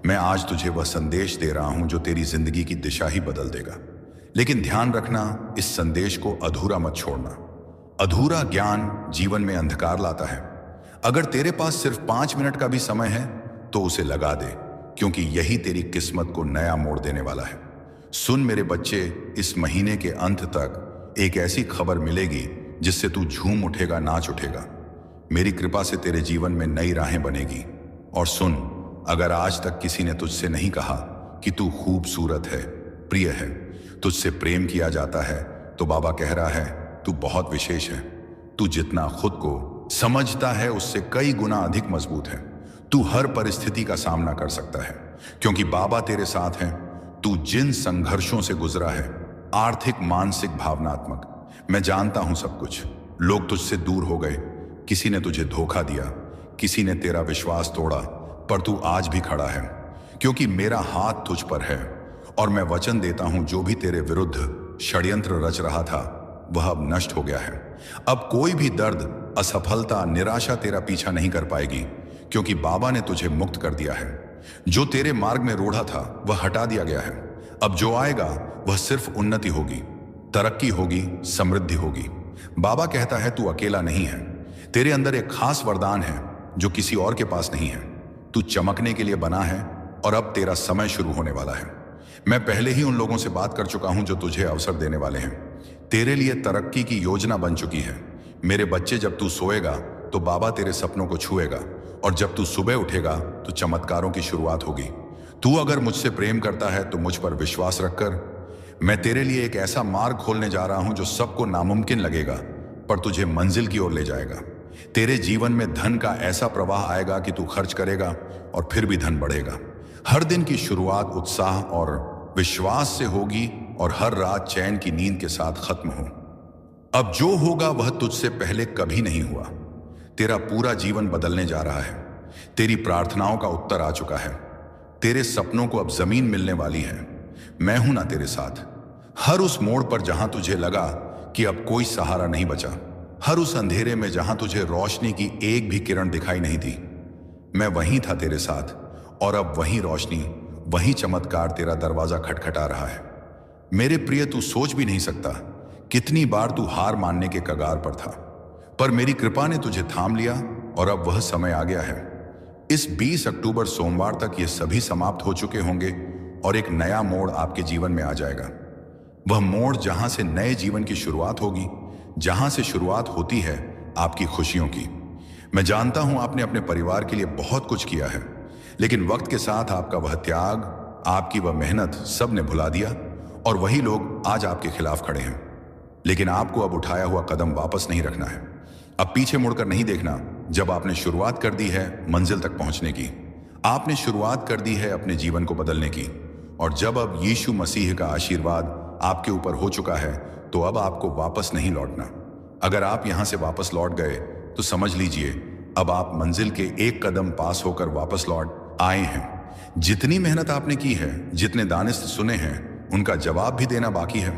मैं आज तुझे वह संदेश दे रहा हूं जो तेरी जिंदगी की दिशा ही बदल देगा। लेकिन ध्यान रखना, इस संदेश को अधूरा मत छोड़ना। अधूरा ज्ञान जीवन में अंधकार लाता है। अगर तेरे पास सिर्फ 5 मिनट का भी समय है तो उसे लगा दे, क्योंकि यही तेरी किस्मत को नया मोड़ देने वाला है। सुन मेरे बच्चे, इस महीने के अंत तक एक ऐसी खबर मिलेगी जिससे तू झूम उठेगा, नाच उठेगा। मेरी कृपा से तेरे जीवन में नई राहें बनेगी। और सुन, अगर आज तक किसी ने तुझसे नहीं कहा कि तू खूबसूरत है, प्रिय है, तुझसे प्रेम किया जाता है, तो बाबा कह रहा है तू बहुत विशेष है। तू जितना खुद को समझता है उससे कई गुना अधिक मजबूत है। तू हर परिस्थिति का सामना कर सकता है, क्योंकि बाबा तेरे साथ हैं। तू जिन संघर्षों से गुजरा है, आर्थिक, मानसिक, भावनात्मक, मैं जानता हूं सब कुछ। लोग तुझसे दूर हो गए, किसी ने तुझे धोखा दिया, किसी ने तेरा विश्वास तोड़ा, पर तू आज भी खड़ा है, क्योंकि मेरा हाथ तुझ पर है। और मैं वचन देता हूं, जो भी तेरे विरुद्ध षड्यंत्र रच रहा था वह अब नष्ट हो गया है। अब कोई भी दर्द, असफलता, निराशा तेरा पीछा नहीं कर पाएगी, क्योंकि बाबा ने तुझे मुक्त कर दिया है। जो तेरे मार्ग में रूढ़ा था वह हटा दिया गया है। अब जो आएगा वह सिर्फ उन्नति होगी, तरक्की होगी, समृद्धि होगी। बाबा कहता है तू अकेला नहीं है। तेरे अंदर एक खास वरदान है जो किसी और के पास नहीं है। तू चमकने के लिए बना है, और अब तेरा समय शुरू होने वाला है। मैं पहले ही उन लोगों से बात कर चुका हूं जो तुझे अवसर देने वाले हैं। तेरे लिए तरक्की की योजना बन चुकी है। मेरे बच्चे, जब तू सोएगा तो बाबा तेरे सपनों को छुएगा, और जब तू सुबह उठेगा तो चमत्कारों की शुरुआत होगी। तू अगर मुझसे प्रेम करता है तो मुझ पर विश्वास रखकर मैं तेरे लिए एक ऐसा मार्ग खोलने जा रहा हूं जो सबको नामुमकिन लगेगा, पर तुझे मंजिल की ओर ले जाएगा। तेरे जीवन में धन का ऐसा प्रवाह आएगा कि तू खर्च करेगा और फिर भी धन बढ़ेगा। हर दिन की शुरुआत उत्साह और विश्वास से होगी, और हर रात चैन की नींद के साथ खत्म हो। अब जो होगा वह तुझसे पहले कभी नहीं हुआ। तेरा पूरा जीवन बदलने जा रहा है। तेरी प्रार्थनाओं का उत्तर आ चुका है। तेरे सपनों को अब जमीन मिलने वाली है। मैं हूं ना तेरे साथ। हर उस मोड़ पर जहां तुझे लगा कि अब कोई सहारा नहीं बचा, हर उस अंधेरे में जहां तुझे रोशनी की एक भी किरण दिखाई नहीं दी, मैं वहीं था तेरे साथ। और अब वही रोशनी, वही चमत्कार तेरा दरवाजा खटखटा रहा है। मेरे प्रिय, तू सोच भी नहीं सकता कितनी बार तू हार मानने के कगार पर था, पर मेरी कृपा ने तुझे थाम लिया, और अब वह समय आ गया है। इस 20 अक्टूबर सोमवार तक ये सभी समाप्त हो चुके होंगे, और एक नया मोड़ आपके जीवन में आ जाएगा। वह मोड़ जहां से नए जीवन की शुरुआत होगी, जहां से शुरुआत होती है आपकी खुशियों की। मैं जानता हूं आपने अपने परिवार के लिए बहुत कुछ किया है, लेकिन वक्त के साथ आपका वह त्याग, आपकी वह मेहनत सब ने भुला दिया और वही लोग आज आपके खिलाफ खड़े हैं। लेकिन आपको अब उठाया हुआ कदम वापस नहीं रखना है। अब पीछे मुड़कर नहीं देखना। जब आपने शुरुआत कर दी है मंजिल तक पहुंचने की, आपने शुरुआत कर दी है अपने जीवन को बदलने की, और जब अब यीशु मसीह का आशीर्वाद आपके ऊपर हो चुका है तो अब आपको वापस नहीं लौटना। अगर आप यहां से वापस लौट गए तो समझ लीजिए अब आप मंजिल के एक कदम पास होकर वापस लौट आए हैं। जितनी मेहनत आपने की है, जितने दानिश सुने हैं, उनका जवाब भी देना बाकी है।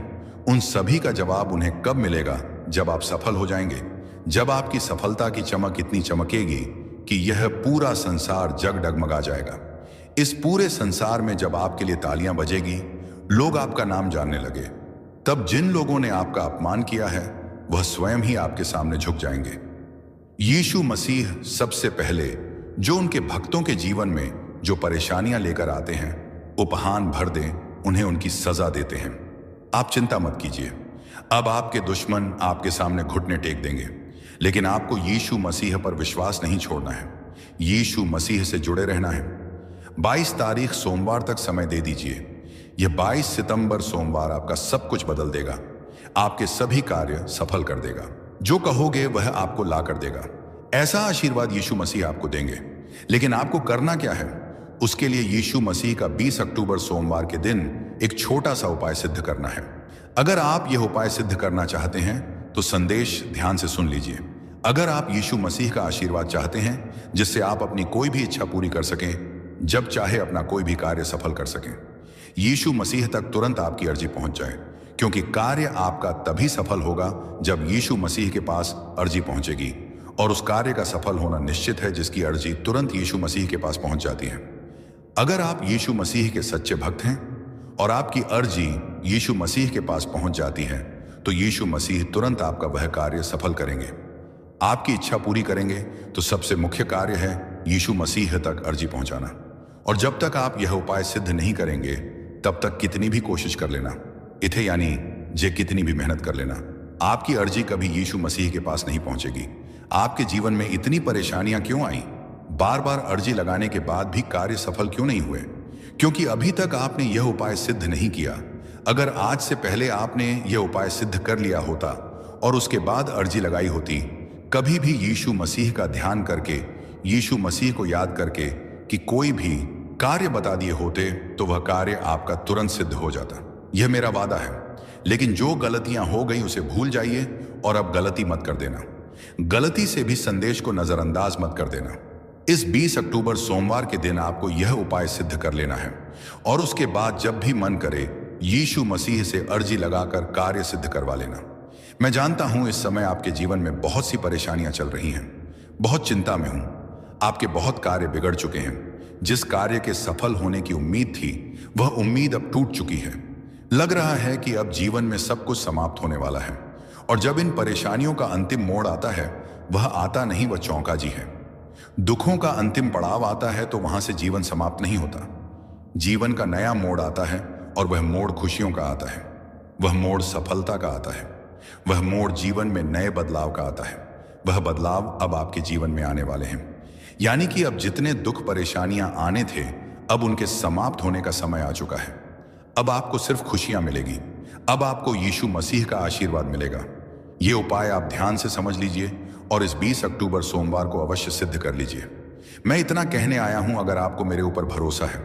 उन सभी का जवाब उन्हें कब मिलेगा? जब आप सफल हो जाएंगे, जब आपकी सफलता की चमक इतनी चमकेगी कि यह पूरा संसार जग डगमगा जाएगा। इस पूरे संसार में जब आपके लिए तालियां बजेगी, लोग आपका नाम जानने लगे, तब जिन लोगों ने आपका अपमान किया है वह स्वयं ही आपके सामने झुक जाएंगे। यीशु मसीह सबसे पहले जो उनके भक्तों के जीवन में जो परेशानियां लेकर आते हैं, उपहान भर दें, उन्हें उनकी सजा देते हैं। आप चिंता मत कीजिए, अब आपके दुश्मन आपके सामने घुटने टेक देंगे, लेकिन आपको यीशु मसीह पर विश्वास नहीं छोड़ना है। यीशु मसीह से जुड़े रहना है। 22 तारीख सोमवार तक समय दे दीजिए। यह 22 सितंबर सोमवार आपका सब कुछ बदल देगा, आपके सभी कार्य सफल कर देगा। जो कहोगे वह आपको ला कर देगा। ऐसा आशीर्वाद यीशु मसीह आपको देंगे। लेकिन आपको करना क्या है? उसके लिए यीशु मसीह का 20 अक्टूबर सोमवार के दिन एक छोटा सा उपाय सिद्ध करना है। अगर आप यह उपाय सिद्ध करना चाहते हैं तो संदेश ध्यान से सुन लीजिए। अगर आप यीशु मसीह का आशीर्वाद चाहते हैं जिससे आप अपनी कोई भी इच्छा पूरी कर सकें, जब चाहे अपना कोई भी कार्य सफल कर सकें, यीशु मसीह तक तुरंत आपकी अर्जी पहुंच जाए, क्योंकि कार्य आपका तभी सफल होगा जब यीशु मसीह के पास अर्जी पहुंचेगी, और उस कार्य का सफल होना निश्चित है जिसकी अर्जी तुरंत यीशु मसीह के पास पहुंच जाती है। अगर आप यीशु मसीह के सच्चे भक्त हैं और आपकी अर्जी यीशु मसीह के पास पहुंच जाती है, तो यीशु मसीह तुरंत आपका वह कार्य सफल करेंगे, आपकी इच्छा पूरी करेंगे। तो सबसे मुख्य कार्य है यीशु मसीह तक अर्जी पहुंचाना। और जब तक आप यह उपाय सिद्ध नहीं करेंगे, तब तक कितनी भी कोशिश कर लेना, इथे यानी जे कितनी भी मेहनत कर लेना, आपकी अर्जी कभी यीशु मसीह के पास नहीं पहुंचेगी। आपके जीवन में इतनी परेशानियां क्यों आई? बार बार अर्जी लगाने के बाद भी कार्य सफल क्यों नहीं हुए? क्योंकि अभी तक आपने यह उपाय सिद्ध नहीं किया। अगर आज से पहले आपने यह उपाय सिद्ध कर लिया होता और उसके बाद अर्जी लगाई होती, कभी भी यीशु मसीह का ध्यान करके, यीशु मसीह को याद करके कि कोई भी कार्य बता दिए होते, तो वह कार्य आपका तुरंत सिद्ध हो जाता। यह मेरा वादा है। लेकिन जो गलतियां हो गई उसे भूल जाइए और अब गलती मत कर देना। गलती से भी संदेश को नजरअंदाज मत कर देना। इस 20 अक्टूबर सोमवार के दिन आपको यह उपाय सिद्ध कर लेना है, और उसके बाद जब भी मन करे यीशु मसीह से अर्जी लगाकर कार्य सिद्ध करवा लेना। मैं जानता हूं इस समय आपके जीवन में बहुत सी परेशानियां चल रही हैं, बहुत चिंता में हूं, आपके बहुत कार्य बिगड़ चुके हैं। जिस कार्य के सफल होने की उम्मीद थी, वह उम्मीद अब टूट चुकी है। लग रहा है कि अब जीवन में सब कुछ समाप्त होने वाला है, और जब इन परेशानियों का अंतिम मोड़ आता है, वह आता नहीं, वह चौंका जी है। दुखों का अंतिम पड़ाव आता है तो वहां से जीवन समाप्त नहीं होता। जीवन का नया मोड़ आता है, और वह मोड़ खुशियों का आता है, वह मोड़ सफलता का आता है, वह मोड़ जीवन में नए बदलाव का आता है। वह बदलाव अब आपके जीवन में आने वाले हैं। यानी कि अब जितने दुख परेशानियां आने थे, अब उनके समाप्त होने का समय आ चुका है। अब आपको सिर्फ खुशियां मिलेगी। अब आपको यीशु मसीह का आशीर्वाद मिलेगा। ये उपाय आप ध्यान से समझ लीजिए और इस 20 अक्टूबर सोमवार को अवश्य सिद्ध कर लीजिए। मैं इतना कहने आया हूं, अगर आपको मेरे ऊपर भरोसा है,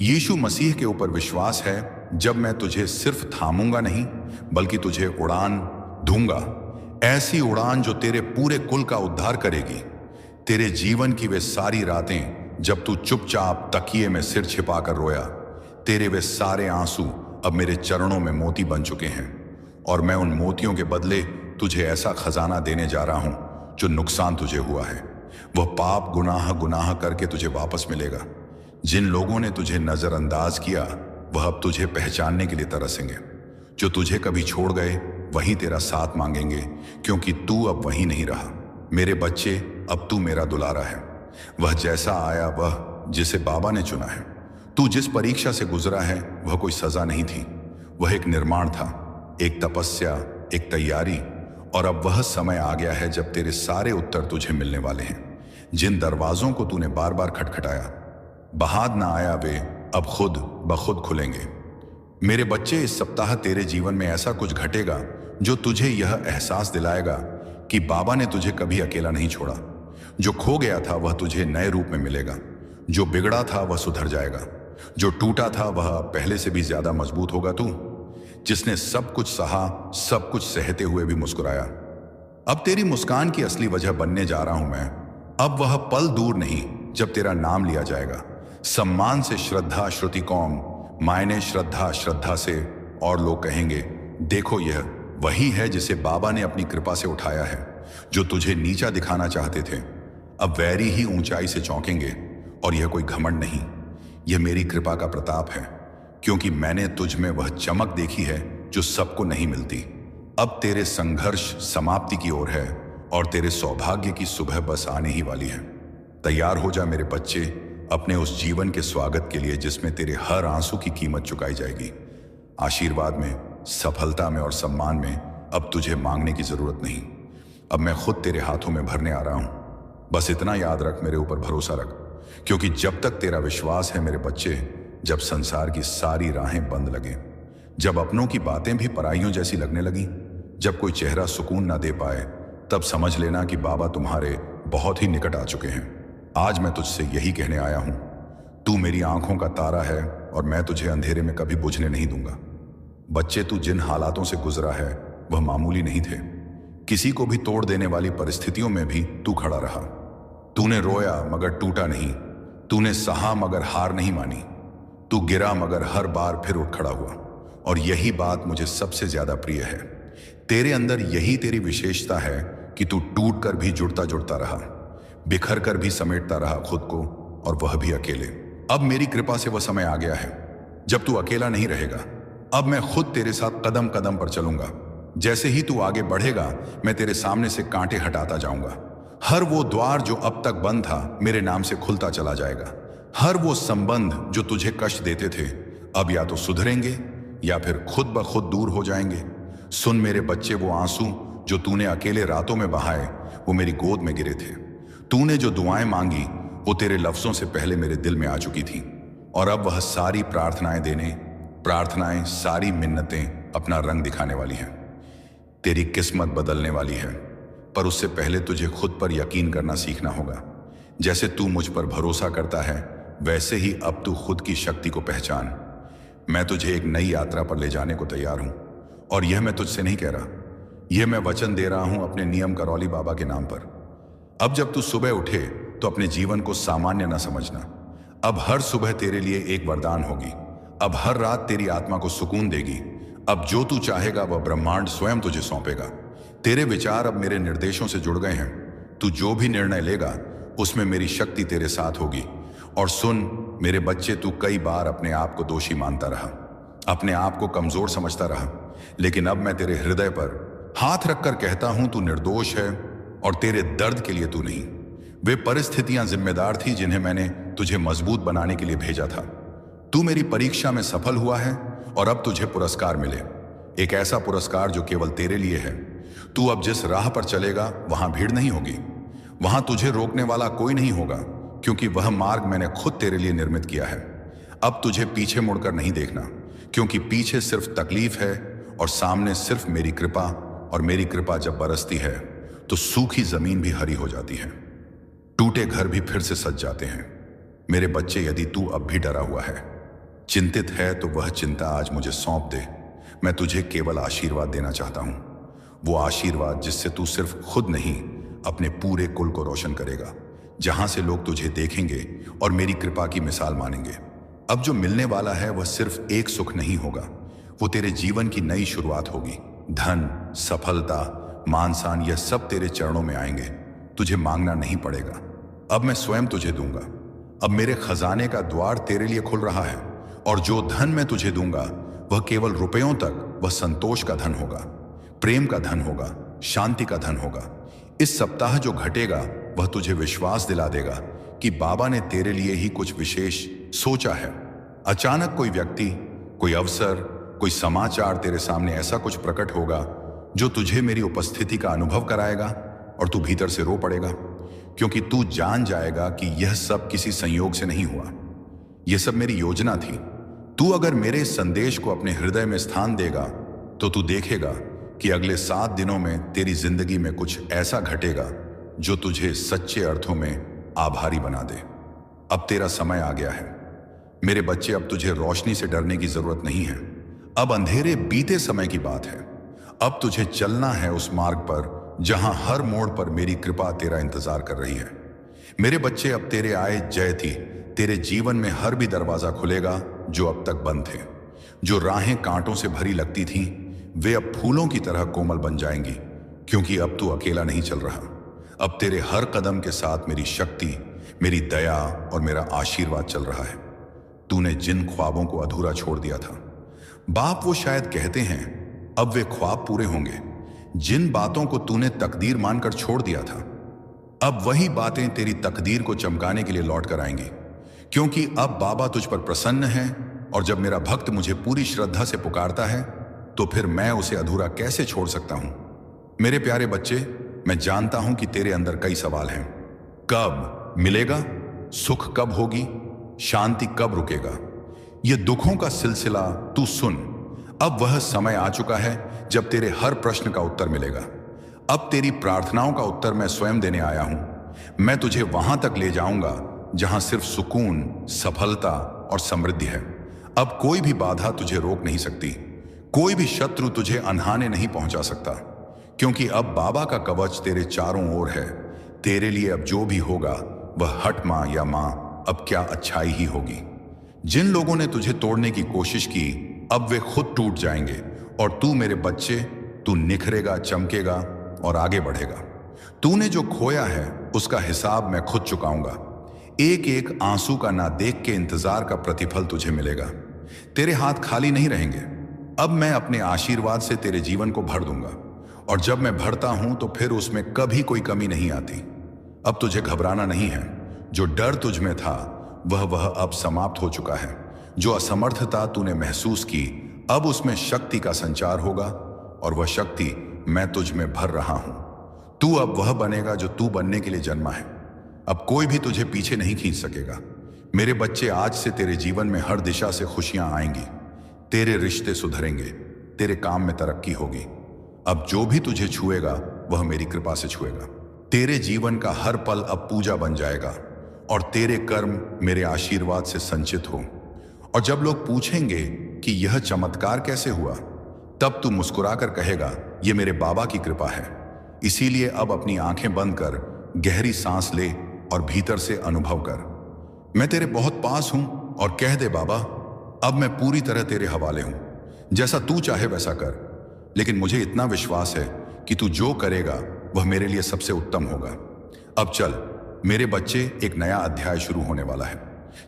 यीशु मसीह के ऊपर विश्वास है, जब मैं तुझे सिर्फ थामूंगा नहीं, बल्कि तुझे उड़ान दूंगा, ऐसी उड़ान जो तेरे पूरे कुल का उद्धार करेगी। तेरे जीवन की वे सारी रातें जब तू चुपचाप तकिए में सिर छिपाकर रोया, तेरे वे सारे आंसू अब मेरे चरणों में मोती बन चुके हैं, और मैं उन मोतियों के बदले तुझे ऐसा खजाना देने जा रहा हूं जो नुकसान तुझे हुआ है, वह पाप गुनाह करके तुझे वापस मिलेगा। जिन लोगों ने तुझे नजरअंदाज किया, वह अब तुझे पहचानने के लिए तरसेंगे। जो तुझे कभी छोड़ गए, वहीं तेरा साथ मांगेंगे, क्योंकि तू अब वहीं नहीं रहा। मेरे बच्चे, अब तू मेरा दुलारा है। वह जैसा आया, वह जिसे बाबा ने चुना है। तू जिस परीक्षा से गुजरा है, वह कोई सजा नहीं थी, वह एक निर्माण था, एक तपस्या, एक तैयारी, और अब वह समय आ गया है जब तेरे सारे उत्तर तुझे मिलने वाले हैं। जिन दरवाजों को तूने बार बार खटखटाया, बहाद ना आया, वे अब खुद ब खुद खुलेंगे। मेरे बच्चे, इस सप्ताह तेरे जीवन में ऐसा कुछ घटेगा जो तुझे यह एहसास दिलाएगा कि बाबा ने तुझे कभी अकेला नहीं छोड़ा। जो खो गया था वह तुझे नए रूप में मिलेगा, जो बिगड़ा था वह सुधर जाएगा, जो टूटा था वह पहले से भी ज्यादा मजबूत होगा। तू जिसने सब कुछ सहा, सब कुछ सहते हुए भी मुस्कुराया, अब तेरी मुस्कान की असली वजह बनने जा रहा हूं मैं। अब वह पल दूर नहीं जब तेरा नाम लिया जाएगा, सम्मान से श्रद्धा श्रुति कौम, मायने श्रद्धा श्रद्धा से, और लोग कहेंगे देखो यह वही है जिसे बाबा ने अपनी कृपा से उठाया है। जो तुझे नीचा दिखाना चाहते थे, अब वैरी ही ऊंचाई से चौंकेंगे। और यह कोई घमंड नहीं, यह मेरी कृपा का प्रताप है, क्योंकि मैंने तुझ में वह चमक देखी है जो सबको नहीं मिलती। अब तेरे संघर्ष समाप्ति की ओर है और तेरे सौभाग्य की सुबह बस आने ही वाली है। तैयार हो जा मेरे बच्चे, अपने उस जीवन के स्वागत के लिए जिसमें तेरे हर आंसू की कीमत चुकाई जाएगी। आशीर्वाद में, सफलता में और सम्मान में अब तुझे मांगने की जरूरत नहीं। अब मैं खुद तेरे हाथों में भरने आ रहा हूं। बस इतना याद रख, मेरे ऊपर भरोसा रख, क्योंकि जब तक तेरा विश्वास है मेरे बच्चे, जब संसार की सारी राहें बंद लगे, जब अपनों की बातें भी पराइयों जैसी लगने लगी, जब कोई चेहरा सुकून ना दे पाए, तब समझ लेना कि बाबा तुम्हारे बहुत ही निकट आ चुके हैं। आज मैं तुझसे यही कहने आया हूं, तू मेरी आंखों का तारा है और मैं तुझे अंधेरे में कभी बुझने नहीं दूंगा। बच्चे, तू जिन हालातों से गुजरा है वह मामूली नहीं थे। किसी को भी तोड़ देने वाली परिस्थितियों में भी तू खड़ा रहा। तूने रोया मगर टूटा नहीं, तूने सहा मगर हार नहीं मानी, तू गिरा मगर हर बार फिर उठ खड़ा हुआ। और यही बात मुझे सबसे ज्यादा प्रिय है। तेरे अंदर यही तेरी विशेषता है कि तू टूट कर भी जुड़ता जुड़ता रहा, बिखर कर भी समेटता रहा खुद को, और वह भी अकेले। अब मेरी कृपा से वह समय आ गया है जब तू अकेला नहीं रहेगा। अब मैं खुद तेरे साथ कदम कदम पर चलूंगा। जैसे ही तू आगे बढ़ेगा, मैं तेरे सामने से कांटे हटाता जाऊंगा। हर वो द्वार जो अब तक बंद था, मेरे नाम से खुलता चला जाएगा। हर वो संबंध जो तुझे कष्ट देते थे, अब या तो सुधरेंगे या फिर खुद ब खुद दूर हो जाएंगे। सुन मेरे बच्चे, वो आंसू जो तूने अकेले रातों में बहाए, वो मेरी गोद में गिरे थे। तूने जो दुआएं मांगी, वो तेरे लफ्जों से पहले मेरे दिल में आ चुकी थी। और अब वह सारी प्रार्थनाएं, सारी मिन्नतें अपना रंग दिखाने वाली हैं। तेरी किस्मत बदलने वाली है, पर उससे पहले तुझे खुद पर यकीन करना सीखना होगा। जैसे तू मुझ पर भरोसा करता है, वैसे ही अब तू खुद की शक्ति को पहचान। मैं तुझे एक नई यात्रा पर ले जाने को तैयार हूं, और यह मैं तुझसे नहीं कह रहा, यह मैं वचन दे रहा हूं अपने नियम करौली बाबा के नाम पर। अब जब तू सुबह उठे तो अपने जीवन को सामान्य न समझना। अब हर सुबह तेरे लिए एक वरदान होगी। अब हर रात तेरी आत्मा को सुकून देगी। अब जो तू चाहेगा वह ब्रह्मांड स्वयं तुझे सौंपेगा। तेरे विचार अब मेरे निर्देशों से जुड़ गए हैं। तू जो भी निर्णय लेगा उसमें मेरी शक्ति तेरे साथ होगी। और सुन मेरे बच्चे, तू कई बार अपने आप को दोषी मानता रहा, अपने आप को कमजोर समझता रहा, लेकिन अब मैं तेरे हृदय पर हाथ रखकर कहता हूं, तू निर्दोष है और तेरे दर्द के लिए तू नहीं। वे परिस्थितियां जिम्मेदार थी जिन्हें मैंने तुझे मजबूत बनाने के लिए भेजा था। तू मेरी परीक्षा में सफल हुआ है और अब तुझे पुरस्कार मिले, एक ऐसा पुरस्कार जो केवल तेरे लिए है। तू अब जिस राह पर चलेगा वहां भीड़ नहीं होगी, वहां तुझे रोकने वाला कोई नहीं होगा, क्योंकि वह मार्ग मैंने खुद तेरे लिए निर्मित किया है। अब तुझे पीछे मुड़कर नहीं देखना, क्योंकि पीछे सिर्फ तकलीफ है और सामने सिर्फ मेरी कृपा। और मेरी कृपा जब बरसती है तो सूखी जमीन भी हरी हो जाती है, टूटे घर भी फिर से सज जाते हैं। मेरे बच्चे, यदि तू अब भी डरा हुआ है, चिंतित है, तो वह चिंता आज मुझे सौंप दे। मैं तुझे केवल आशीर्वाद देना चाहता हूं, वो आशीर्वाद जिससे तू सिर्फ खुद नहीं, अपने पूरे कुल को रोशन करेगा, जहां से लोग तुझे देखेंगे और मेरी कृपा की मिसाल मानेंगे। अब जो मिलने वाला है वह सिर्फ एक सुख नहीं होगा, वो तेरे जीवन की नई शुरुआत होगी। धन, सफलता, मान सम्मान, यह सब तेरे चरणों में आएंगे। तुझे मांगना नहीं पड़ेगा, अब मैं स्वयं तुझे दूंगा। अब मेरे खजाने का द्वार तेरे लिए खुल रहा है, और जो धन मैं तुझे दूंगा वह केवल रुपयों तक, वह संतोष का धन होगा, प्रेम का धन होगा, शांति का धन होगा। इस सप्ताह जो घटेगा वह तुझे विश्वास दिला देगा कि बाबा ने तेरे लिए ही कुछ विशेष सोचा है। अचानक कोई व्यक्ति, कोई अवसर, कोई समाचार तेरे सामने ऐसा कुछ प्रकट होगा जो तुझे मेरी उपस्थिति का अनुभव कराएगा और तू भीतर से रो पड़ेगा, क्योंकि तू जान जाएगा कि यह सब किसी संयोग से नहीं हुआ। यह सब मेरी योजना थी। तू अगर मेरे इस संदेश को अपने हृदय में स्थान देगा तो तू देखेगा कि अगले 7 दिनों में तेरी जिंदगी में कुछ ऐसा घटेगा जो तुझे सच्चे अर्थों में आभारी बना दे। अब तेरा समय आ गया है मेरे बच्चे। अब तुझे रोशनी से डरने की जरूरत नहीं है। अब अंधेरे बीते समय की बात है। अब तुझे चलना है उस मार्ग पर जहां हर मोड़ पर मेरी कृपा तेरा इंतजार कर रही है। मेरे बच्चे, अब तेरे आए जय थी तेरे जीवन में हर भी दरवाजा खुलेगा जो अब तक बंद थे। जो राहें कांटों से भरी लगती थीं, वे अब फूलों की तरह कोमल बन जाएंगी, क्योंकि अब तू अकेला नहीं चल रहा। अब तेरे हर कदम के साथ मेरी शक्ति, मेरी दया और मेरा आशीर्वाद चल रहा है। तूने जिन ख्वाबों को अधूरा छोड़ दिया था, बाप वो शायद कहते हैं, अब वे ख्वाब पूरे होंगे। जिन बातों को तूने तकदीर मानकर छोड़ दिया था, अब वही बातें तेरी तकदीर को चमकाने के लिए लौट कर आएंगी, क्योंकि अब बाबा तुझ पर प्रसन्न है। और जब मेरा भक्त मुझे पूरी श्रद्धा से पुकारता है तो फिर मैं उसे अधूरा कैसे छोड़ सकता हूं। मेरे प्यारे बच्चे, मैं जानता हूं कि तेरे अंदर कई सवाल हैं। कब मिलेगा? सुख कब होगी? शांति कब रुकेगा? ये दुखों का सिलसिला तू सुन। अब वह समय आ चुका है जब तेरे हर प्रश्न का उत्तर मिलेगा। अब तेरी प्रार्थनाओं का उत्तर मैं स्वयं देने आया हूं। मैं तुझे वहां तक ले जाऊंगा जहां सिर्फ सुकून, सफलता और समृद्धि है। अब कोई भी बाधा तुझे रोक नहीं सकती। कोई भी शत्रु तुझे अनहाने नहीं पहुंचा सकता, क्योंकि अब बाबा का कवच तेरे चारों ओर है। तेरे लिए अब जो भी होगा वह हट मां या मां, अब क्या अच्छाई ही होगी। जिन लोगों ने तुझे तोड़ने की कोशिश की, अब वे खुद टूट जाएंगे। और तू मेरे बच्चे, तू निखरेगा, चमकेगा और आगे बढ़ेगा। तूने जो खोया है उसका हिसाब मैं खुद चुकाऊंगा। एक एक आंसू का ना देख के इंतजार का प्रतिफल तुझे मिलेगा। तेरे हाथ खाली नहीं रहेंगे। अब मैं अपने आशीर्वाद से तेरे जीवन को भर दूंगा, और जब मैं भरता हूं तो फिर उसमें कभी कोई कमी नहीं आती। अब तुझे घबराना नहीं है। जो डर तुझ में था वह अब समाप्त हो चुका है। जो असमर्थता तूने महसूस की, अब उसमें शक्ति का संचार होगा, और वह शक्ति मैं तुझ में भर रहा हूं। तू अब वह बनेगा जो तू बनने के लिए जन्मा है। अब कोई भी तुझे पीछे नहीं खींच सकेगा। मेरे बच्चे, आज से तेरे जीवन में हर दिशा से खुशियां आएंगी। तेरे रिश्ते सुधरेंगे, तेरे काम में तरक्की होगी। अब जो भी तुझे छुएगा वह मेरी कृपा से छुएगा। तेरे जीवन का हर पल अब पूजा बन जाएगा, और तेरे कर्म मेरे आशीर्वाद से संचित हो। और जब लोग पूछेंगे कि यह चमत्कार कैसे हुआ, तब तू मुस्कुराकर कहेगा, यह मेरे बाबा की कृपा है। इसीलिए अब अपनी आंखें बंद कर गहरी सांस ले और भीतर से अनुभव कर। मैं तेरे बहुत पास हूं, और कह दे, बाबा अब मैं पूरी तरह तेरे हवाले हूं। जैसा तू चाहे वैसा कर, लेकिन मुझे इतना विश्वास है कि तू जो करेगा वह मेरे लिए सबसे उत्तम होगा। अब चल मेरे बच्चे, एक नया अध्याय शुरू होने वाला है।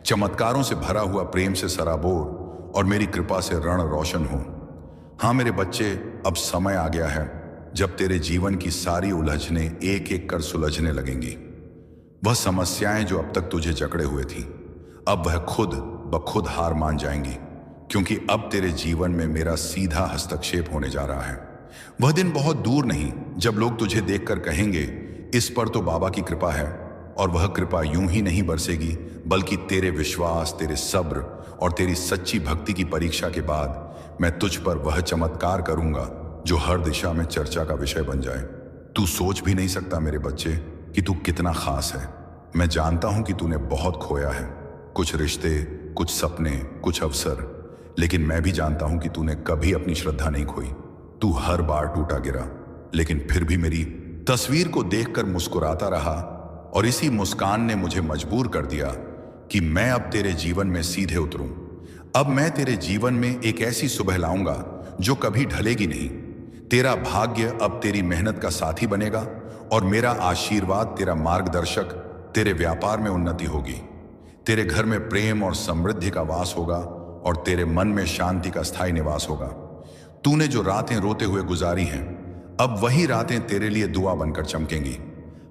चमत्कारों से भरा हुआ, प्रेम से सराबोर और मेरी कृपा से रण रोशन हो। हाँ मेरे बच्चे, अब समय आ गया है जब तेरे जीवन की सारी उलझनें एक एक कर सुलझने लगेंगी। वह समस्याएं जो अब तक तुझे जकड़े हुए थी, अब वह खुद ब खुद हार मान जाएंगी, क्योंकि अब तेरे जीवन में मेरा सीधा हस्तक्षेप होने जा रहा है। वह दिन बहुत दूर नहीं जब लोग तुझे देखकर कहेंगे, इस पर तो बाबा की कृपा है। और वह कृपा यूं ही नहीं बरसेगी, बल्कि तेरे विश्वास, तेरे सब्र और तेरी सच्ची भक्ति की परीक्षा के बाद मैं तुझ पर वह चमत्कार करूंगा जो हर दिशा में चर्चा का विषय बन जाए। तू सोच भी नहीं सकता मेरे बच्चे कि तू कितना खास है। मैं जानता हूं कि तूने बहुत खोया है, कुछ रिश्ते, कुछ सपने, कुछ अवसर, लेकिन मैं भी जानता हूं कि तूने कभी अपनी श्रद्धा नहीं खोई। तू हर बार टूटा गिरा, लेकिन फिर भी मेरी तस्वीर को देखकर मुस्कुराता रहा, और इसी मुस्कान ने मुझे मजबूर कर दिया कि मैं अब तेरे जीवन में सीधे उतरूं। अब मैं तेरे जीवन में एक ऐसी सुबह लाऊंगा जो कभी ढलेगी नहीं। तेरा भाग्य अब तेरी मेहनत का साथी बनेगा, और मेरा आशीर्वाद तेरा मार्गदर्शक। तेरे व्यापार में उन्नति होगी, तेरे घर में प्रेम और समृद्धि का वास होगा, और तेरे मन में शांति का स्थायी निवास होगा। तूने जो रातें रोते हुए गुजारी हैं, अब वही रातें तेरे लिए दुआ बनकर चमकेंगी।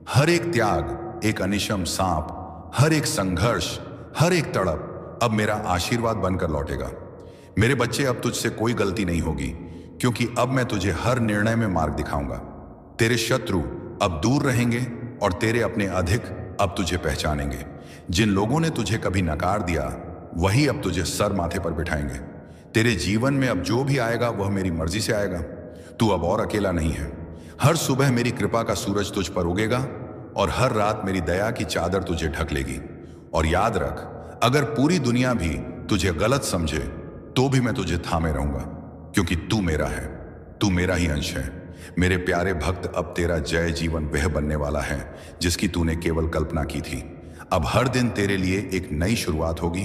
हर एक त्याग, एक अनिशम सांप, हर एक संघर्ष, हर एक तड़प अब मेरा आशीर्वाद बनकर लौटेगा। मेरे बच्चे, अब तुझसे कोई गलती नहीं होगी, क्योंकि अब मैं तुझे हर निर्णय में मार्ग दिखाऊंगा। तेरे शत्रु अब दूर रहेंगे और तेरे अपने अधिक अब तुझे पहचानेंगे। जिन लोगों ने तुझे कभी नकार दिया वही अब तुझे सर माथे पर बिठाएंगे। तेरे जीवन में अब जो भी आएगा वह मेरी मर्जी से आएगा। तू अब और अकेला नहीं है। हर सुबह मेरी कृपा का सूरज तुझ पर उगेगा और हर रात मेरी दया की चादर तुझे ढक लेगी। और याद रख, अगर पूरी दुनिया भी तुझे गलत समझे तो भी मैं तुझे थामे रहूंगा, क्योंकि तू मेरा है, तू मेरा ही अंश है। मेरे प्यारे भक्त, अब तेरा जय जीवन वह बनने वाला है जिसकी तूने केवल कल्पना की थी। अब हर दिन तेरे लिए एक नई शुरुआत होगी।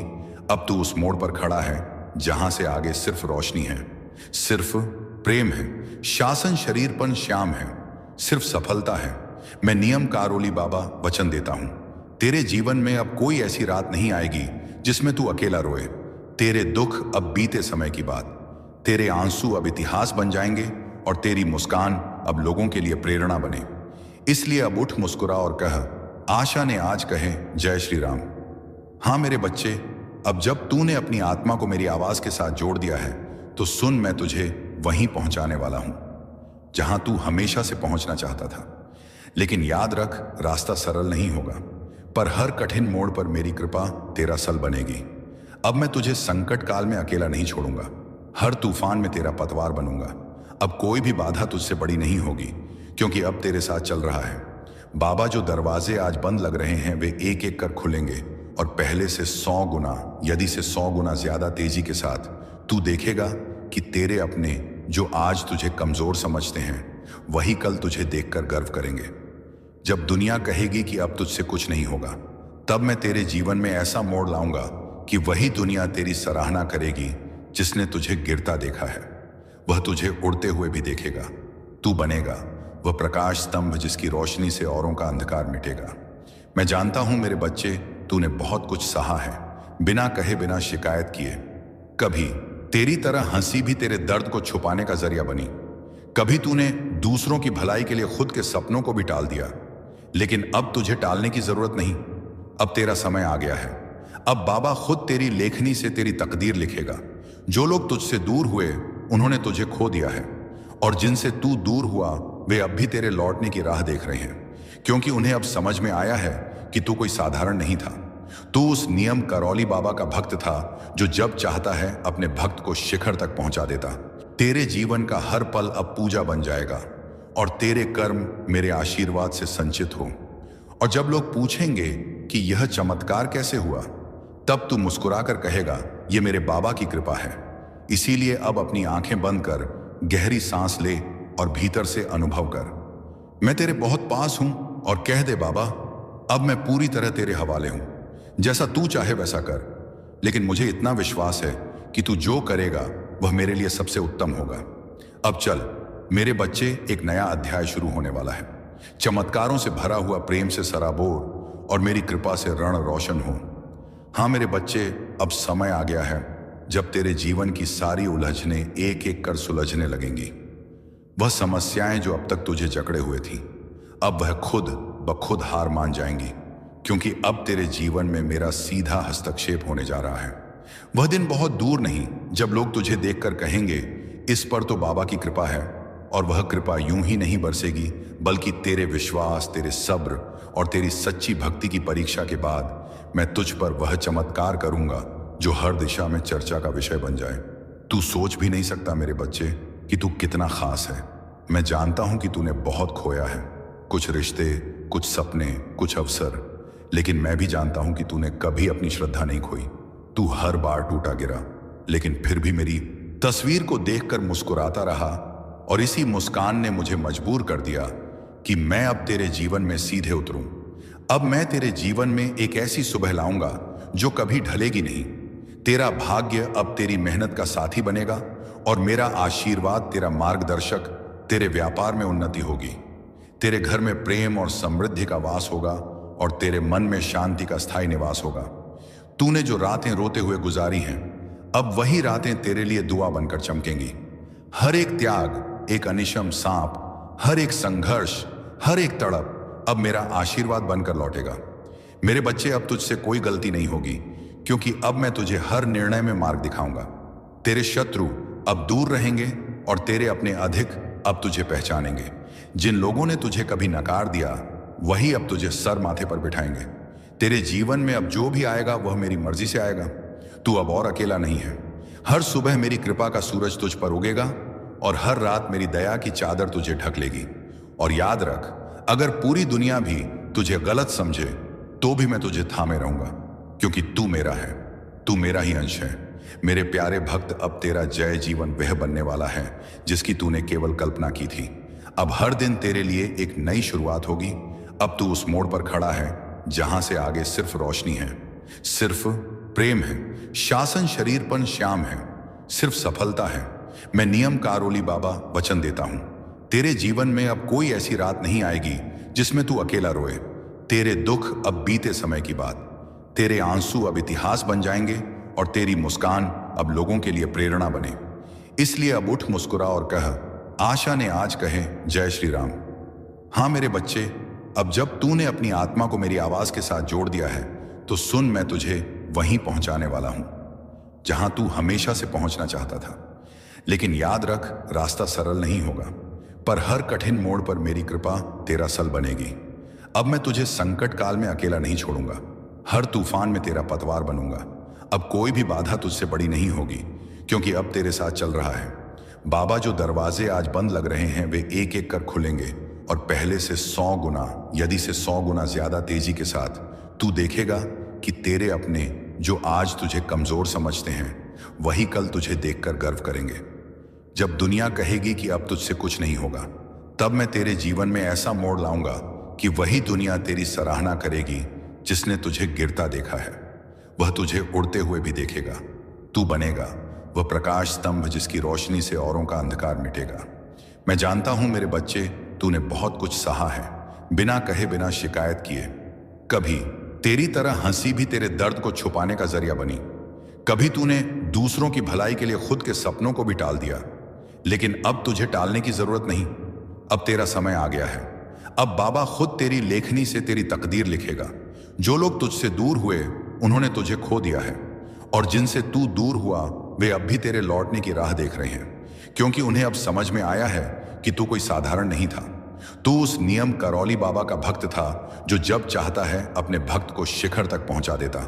अब तू उस मोड़ पर खड़ा है जहां से आगे सिर्फ रोशनी है, सिर्फ प्रेम है, शासन शरीरपन श्याम है, सिर्फ सफलता है। मैं नियम कारोली बाबा वचन देता हूं, तेरे जीवन में अब कोई ऐसी रात नहीं आएगी जिसमें तू अकेला रोए। तेरे दुख अब बीते समय की बात, तेरे आंसू अब इतिहास बन जाएंगे और तेरी मुस्कान अब लोगों के लिए प्रेरणा बने। इसलिए अब उठ, मुस्कुरा और कह, आशा ने आज कहे जय श्री राम। हाँ मेरे बच्चे, अब जब तूने अपनी आत्मा को मेरी आवाज के साथ जोड़ दिया है तो सुन, मैं तुझे वहीं पहुंचाने वाला हूं जहां तू हमेशा से पहुंचना चाहता था। लेकिन याद रख, रास्ता सरल नहीं होगा, पर हर कठिन मोड़ पर मेरी कृपा तेरा सल बनेगी। अब मैं तुझे संकट काल में अकेला नहीं छोड़ूंगा, हर तूफान में तेरा पतवार बनूंगा। अब कोई भी बाधा तुझसे बड़ी नहीं होगी, क्योंकि अब तेरे साथ चल रहा है बाबा। जो दरवाजे आज बंद लग रहे हैं वे एक एक कर खुलेंगे और पहले से 100 गुना, यदि से 100 गुना ज्यादा तेजी के साथ तू देखेगा कि तेरे अपने जो आज तुझे कमजोर समझते हैं वही कल तुझे देखकर गर्व करेंगे। जब दुनिया कहेगी कि अब तुझसे कुछ नहीं होगा, तब मैं तेरे जीवन में ऐसा मोड़ लाऊंगा कि वही दुनिया तेरी सराहना करेगी। जिसने तुझे गिरता देखा है वह तुझे उड़ते हुए भी देखेगा। तू बनेगा वह प्रकाश स्तंभ जिसकी रोशनी से औरों का अंधकार मिटेगा। मैं जानता हूं मेरे बच्चे, तूने बहुत कुछ सहा है, बिना कहे बिना शिकायत किए। कभी तेरी तरह हंसी भी तेरे दर्द को छुपाने का जरिया बनी। कभी तूने दूसरों की भलाई के लिए खुद के सपनों को भी टाल दिया, लेकिन अब तुझे टालने की जरूरत नहीं। अब तेरा समय आ गया है। अब बाबा खुद तेरी लेखनी से तेरी तकदीर लिखेगा। जो लोग तुझसे दूर हुए उन्होंने तुझे खो दिया है, और जिनसे तू दूर हुआ वे अब भी तेरे लौटने की राह देख रहे हैं, क्योंकि उन्हें अब समझ में आया है कि तू कोई साधारण नहीं था। तू उस नियम करौली बाबा का भक्त था जो जब चाहता है अपने भक्त को शिखर तक पहुंचा देता। तेरे जीवन का हर पल अब पूजा बन जाएगा और तेरे कर्म मेरे आशीर्वाद से संचित हो। और जब लोग पूछेंगे कि यह चमत्कार कैसे हुआ, तब तू मुस्कुराकर कहेगा, यह मेरे बाबा की कृपा है। इसीलिए अब अपनी आंखें बंद कर गहरी सांस ले और भीतर से अनुभव कर। मैं तेरे बहुत पास हूं और कह दे, बाबा अब मैं पूरी तरह तेरे हवाले हूं, जैसा तू चाहे वैसा कर। लेकिन मुझे इतना विश्वास है कि तू जो करेगा वह मेरे लिए सबसे उत्तम होगा। अब चल मेरे बच्चे, एक नया अध्याय शुरू होने वाला है। चमत्कारों से भरा हुआ, प्रेम से सराबोर और मेरी कृपा से रण रोशन हो। हाँ मेरे बच्चे, अब समय आ गया है जब तेरे जीवन की सारी उलझनें एक एक कर सुलझने लगेंगी। वह समस्याएं जो अब तक तुझे जकड़े हुए थी, अब वह खुद ब खुद हार मान जाएंगी, क्योंकि अब तेरे जीवन में मेरा सीधा हस्तक्षेप होने जा रहा है। वह दिन बहुत दूर नहीं जब लोग तुझे देखकर कहेंगे, इस पर तो बाबा की कृपा है। और वह कृपा यूं ही नहीं बरसेगी, बल्कि तेरे विश्वास, तेरे सब्र और तेरी सच्ची भक्ति की परीक्षा के बाद मैं तुझ पर वह चमत्कार करूंगा जो हर दिशा में चर्चा का विषय बन जाए। तू सोच भी नहीं सकता मेरे बच्चे कि तू कितना खास है। मैं जानता हूं कि तूने बहुत खोया है, कुछ रिश्ते, कुछ सपने, कुछ अवसर, लेकिन मैं भी जानता हूं कि तूने कभी अपनी श्रद्धा नहीं खोई। तू हर बार टूटा गिरा, लेकिन फिर भी मेरी तस्वीर को देखकर मुस्कुराता रहा, और इसी मुस्कान ने मुझे मजबूर कर दिया कि मैं अब तेरे जीवन में सीधे उतरूं। अब मैं तेरे जीवन में एक ऐसी सुबह लाऊंगा जो कभी ढलेगी नहीं। तेरा भाग्य अब तेरी मेहनत का साथी बनेगा और मेरा आशीर्वाद तेरा मार्गदर्शक। तेरे व्यापार में उन्नति होगी, तेरे घर में प्रेम और समृद्धि का वास होगा और तेरे मन में शांति का स्थायी निवास होगा। तूने जो रातें रोते हुए गुजारी हैं, अब वही रातें तेरे लिए दुआ बनकर चमकेंगी। हर एक त्याग, एक अनिशम सांप, हर एक संघर्ष, हर एक तड़प अब मेरा आशीर्वाद बनकर लौटेगा। मेरे बच्चे, अब तुझसे कोई गलती नहीं होगी, क्योंकि अब मैं तुझे हर निर्णय में मार्ग दिखाऊंगा। तेरे शत्रु अब दूर रहेंगे और तेरे अपने अधिक अब तुझे पहचानेंगे। जिन लोगों ने तुझे कभी नकार दिया वही अब तुझे सर माथे पर बिठाएंगे। तेरे जीवन में अब जो भी आएगा वह मेरी मर्जी से आएगा। तू अब और अकेला नहीं है। हर सुबह मेरी कृपा का सूरज तुझ पर उगेगा और हर रात मेरी दया की चादर तुझे ढक लेगी। और याद रख, अगर पूरी दुनिया भी तुझे गलत समझे तो भी मैं तुझे थामे रहूंगा, क्योंकि तू मेरा है, तू मेरा ही अंश है। मेरे प्यारे भक्त, अब तेरा जय जीवन वह बनने वाला है जिसकी तूने केवल कल्पना की थी। अब हर दिन तेरे लिए एक नई शुरुआत होगी। अब तू उस मोड़ पर खड़ा है जहां से आगे सिर्फ रोशनी है, सिर्फ प्रेम है, शासन शरीरपन श्याम है, सिर्फ सफलता है। मैं नियम कारोली बाबा वचन देता हूं, तेरे जीवन में अब कोई ऐसी रात नहीं आएगी जिसमें तू अकेला रोए। तेरे दुख अब बीते समय की बात, तेरे आंसू अब इतिहास बन जाएंगे और तेरी मुस्कान अब लोगों के लिए प्रेरणा बने। इसलिए अब उठ, मुस्कुरा और कह, आशा ने आज कहे जय श्री राम। हाँ मेरे बच्चे, अब जब तूने अपनी आत्मा को मेरी आवाज के साथ जोड़ दिया है तो सुन, मैं तुझे वहीं पहुंचाने वाला हूं जहां तू हमेशा से पहुंचना चाहता था। लेकिन याद रख, रास्ता सरल नहीं होगा, पर हर कठिन मोड़ पर मेरी कृपा तेरा सल बनेगी। अब मैं तुझे संकट काल में अकेला नहीं छोड़ूंगा, हर तूफान में तेरा पतवार बनूंगा। अब कोई भी बाधा तुझसे बड़ी नहीं होगी, क्योंकि अब तेरे साथ चल रहा है बाबा। जो दरवाजे आज बंद लग रहे हैं वे एक एक कर खुलेंगे और पहले से 100 गुना, यदि से 100 गुना ज्यादा तेजी के साथ तू देखेगा कि तेरे अपने जो आज तुझे कमजोर समझते हैं वही कल तुझे देखकर गर्व करेंगे। जब दुनिया कहेगी कि अब तुझसे कुछ नहीं होगा, तब मैं तेरे जीवन में ऐसा मोड़ लाऊंगा कि वही दुनिया तेरी सराहना करेगी जिसने तुझे गिरता देखा है। वह तुझे उड़ते हुए भी देखेगा। तू बनेगा वह प्रकाश स्तंभ जिसकी रोशनी से औरों का अंधकार मिटेगा। मैं जानता हूं मेरे बच्चे, तूने बहुत कुछ सहा है, बिना कहे, बिना शिकायत किए। कभी तेरी तरह हंसी भी तेरे दर्द को छुपाने का जरिया बनी। कभी तूने दूसरों की भलाई के लिए खुद के सपनों को भी टाल दिया, लेकिन अब तुझे टालने की जरूरत नहीं। अब तेरा समय आ गया है। अब बाबा खुद तेरी लेखनी से तेरी तकदीर लिखेगा। जो लोग तुझसे दूर हुए उन्होंने तुझे खो दिया है, और जिनसे तू दूर हुआ वे अब भी तेरे लौटने की राह देख रहे हैं, क्योंकि उन्हें अब समझ में आया है कि तू कोई साधारण नहीं था। तू उस नियम करौली बाबा का भक्त था जो जब चाहता है अपने भक्त को शिखर तक पहुंचा देता।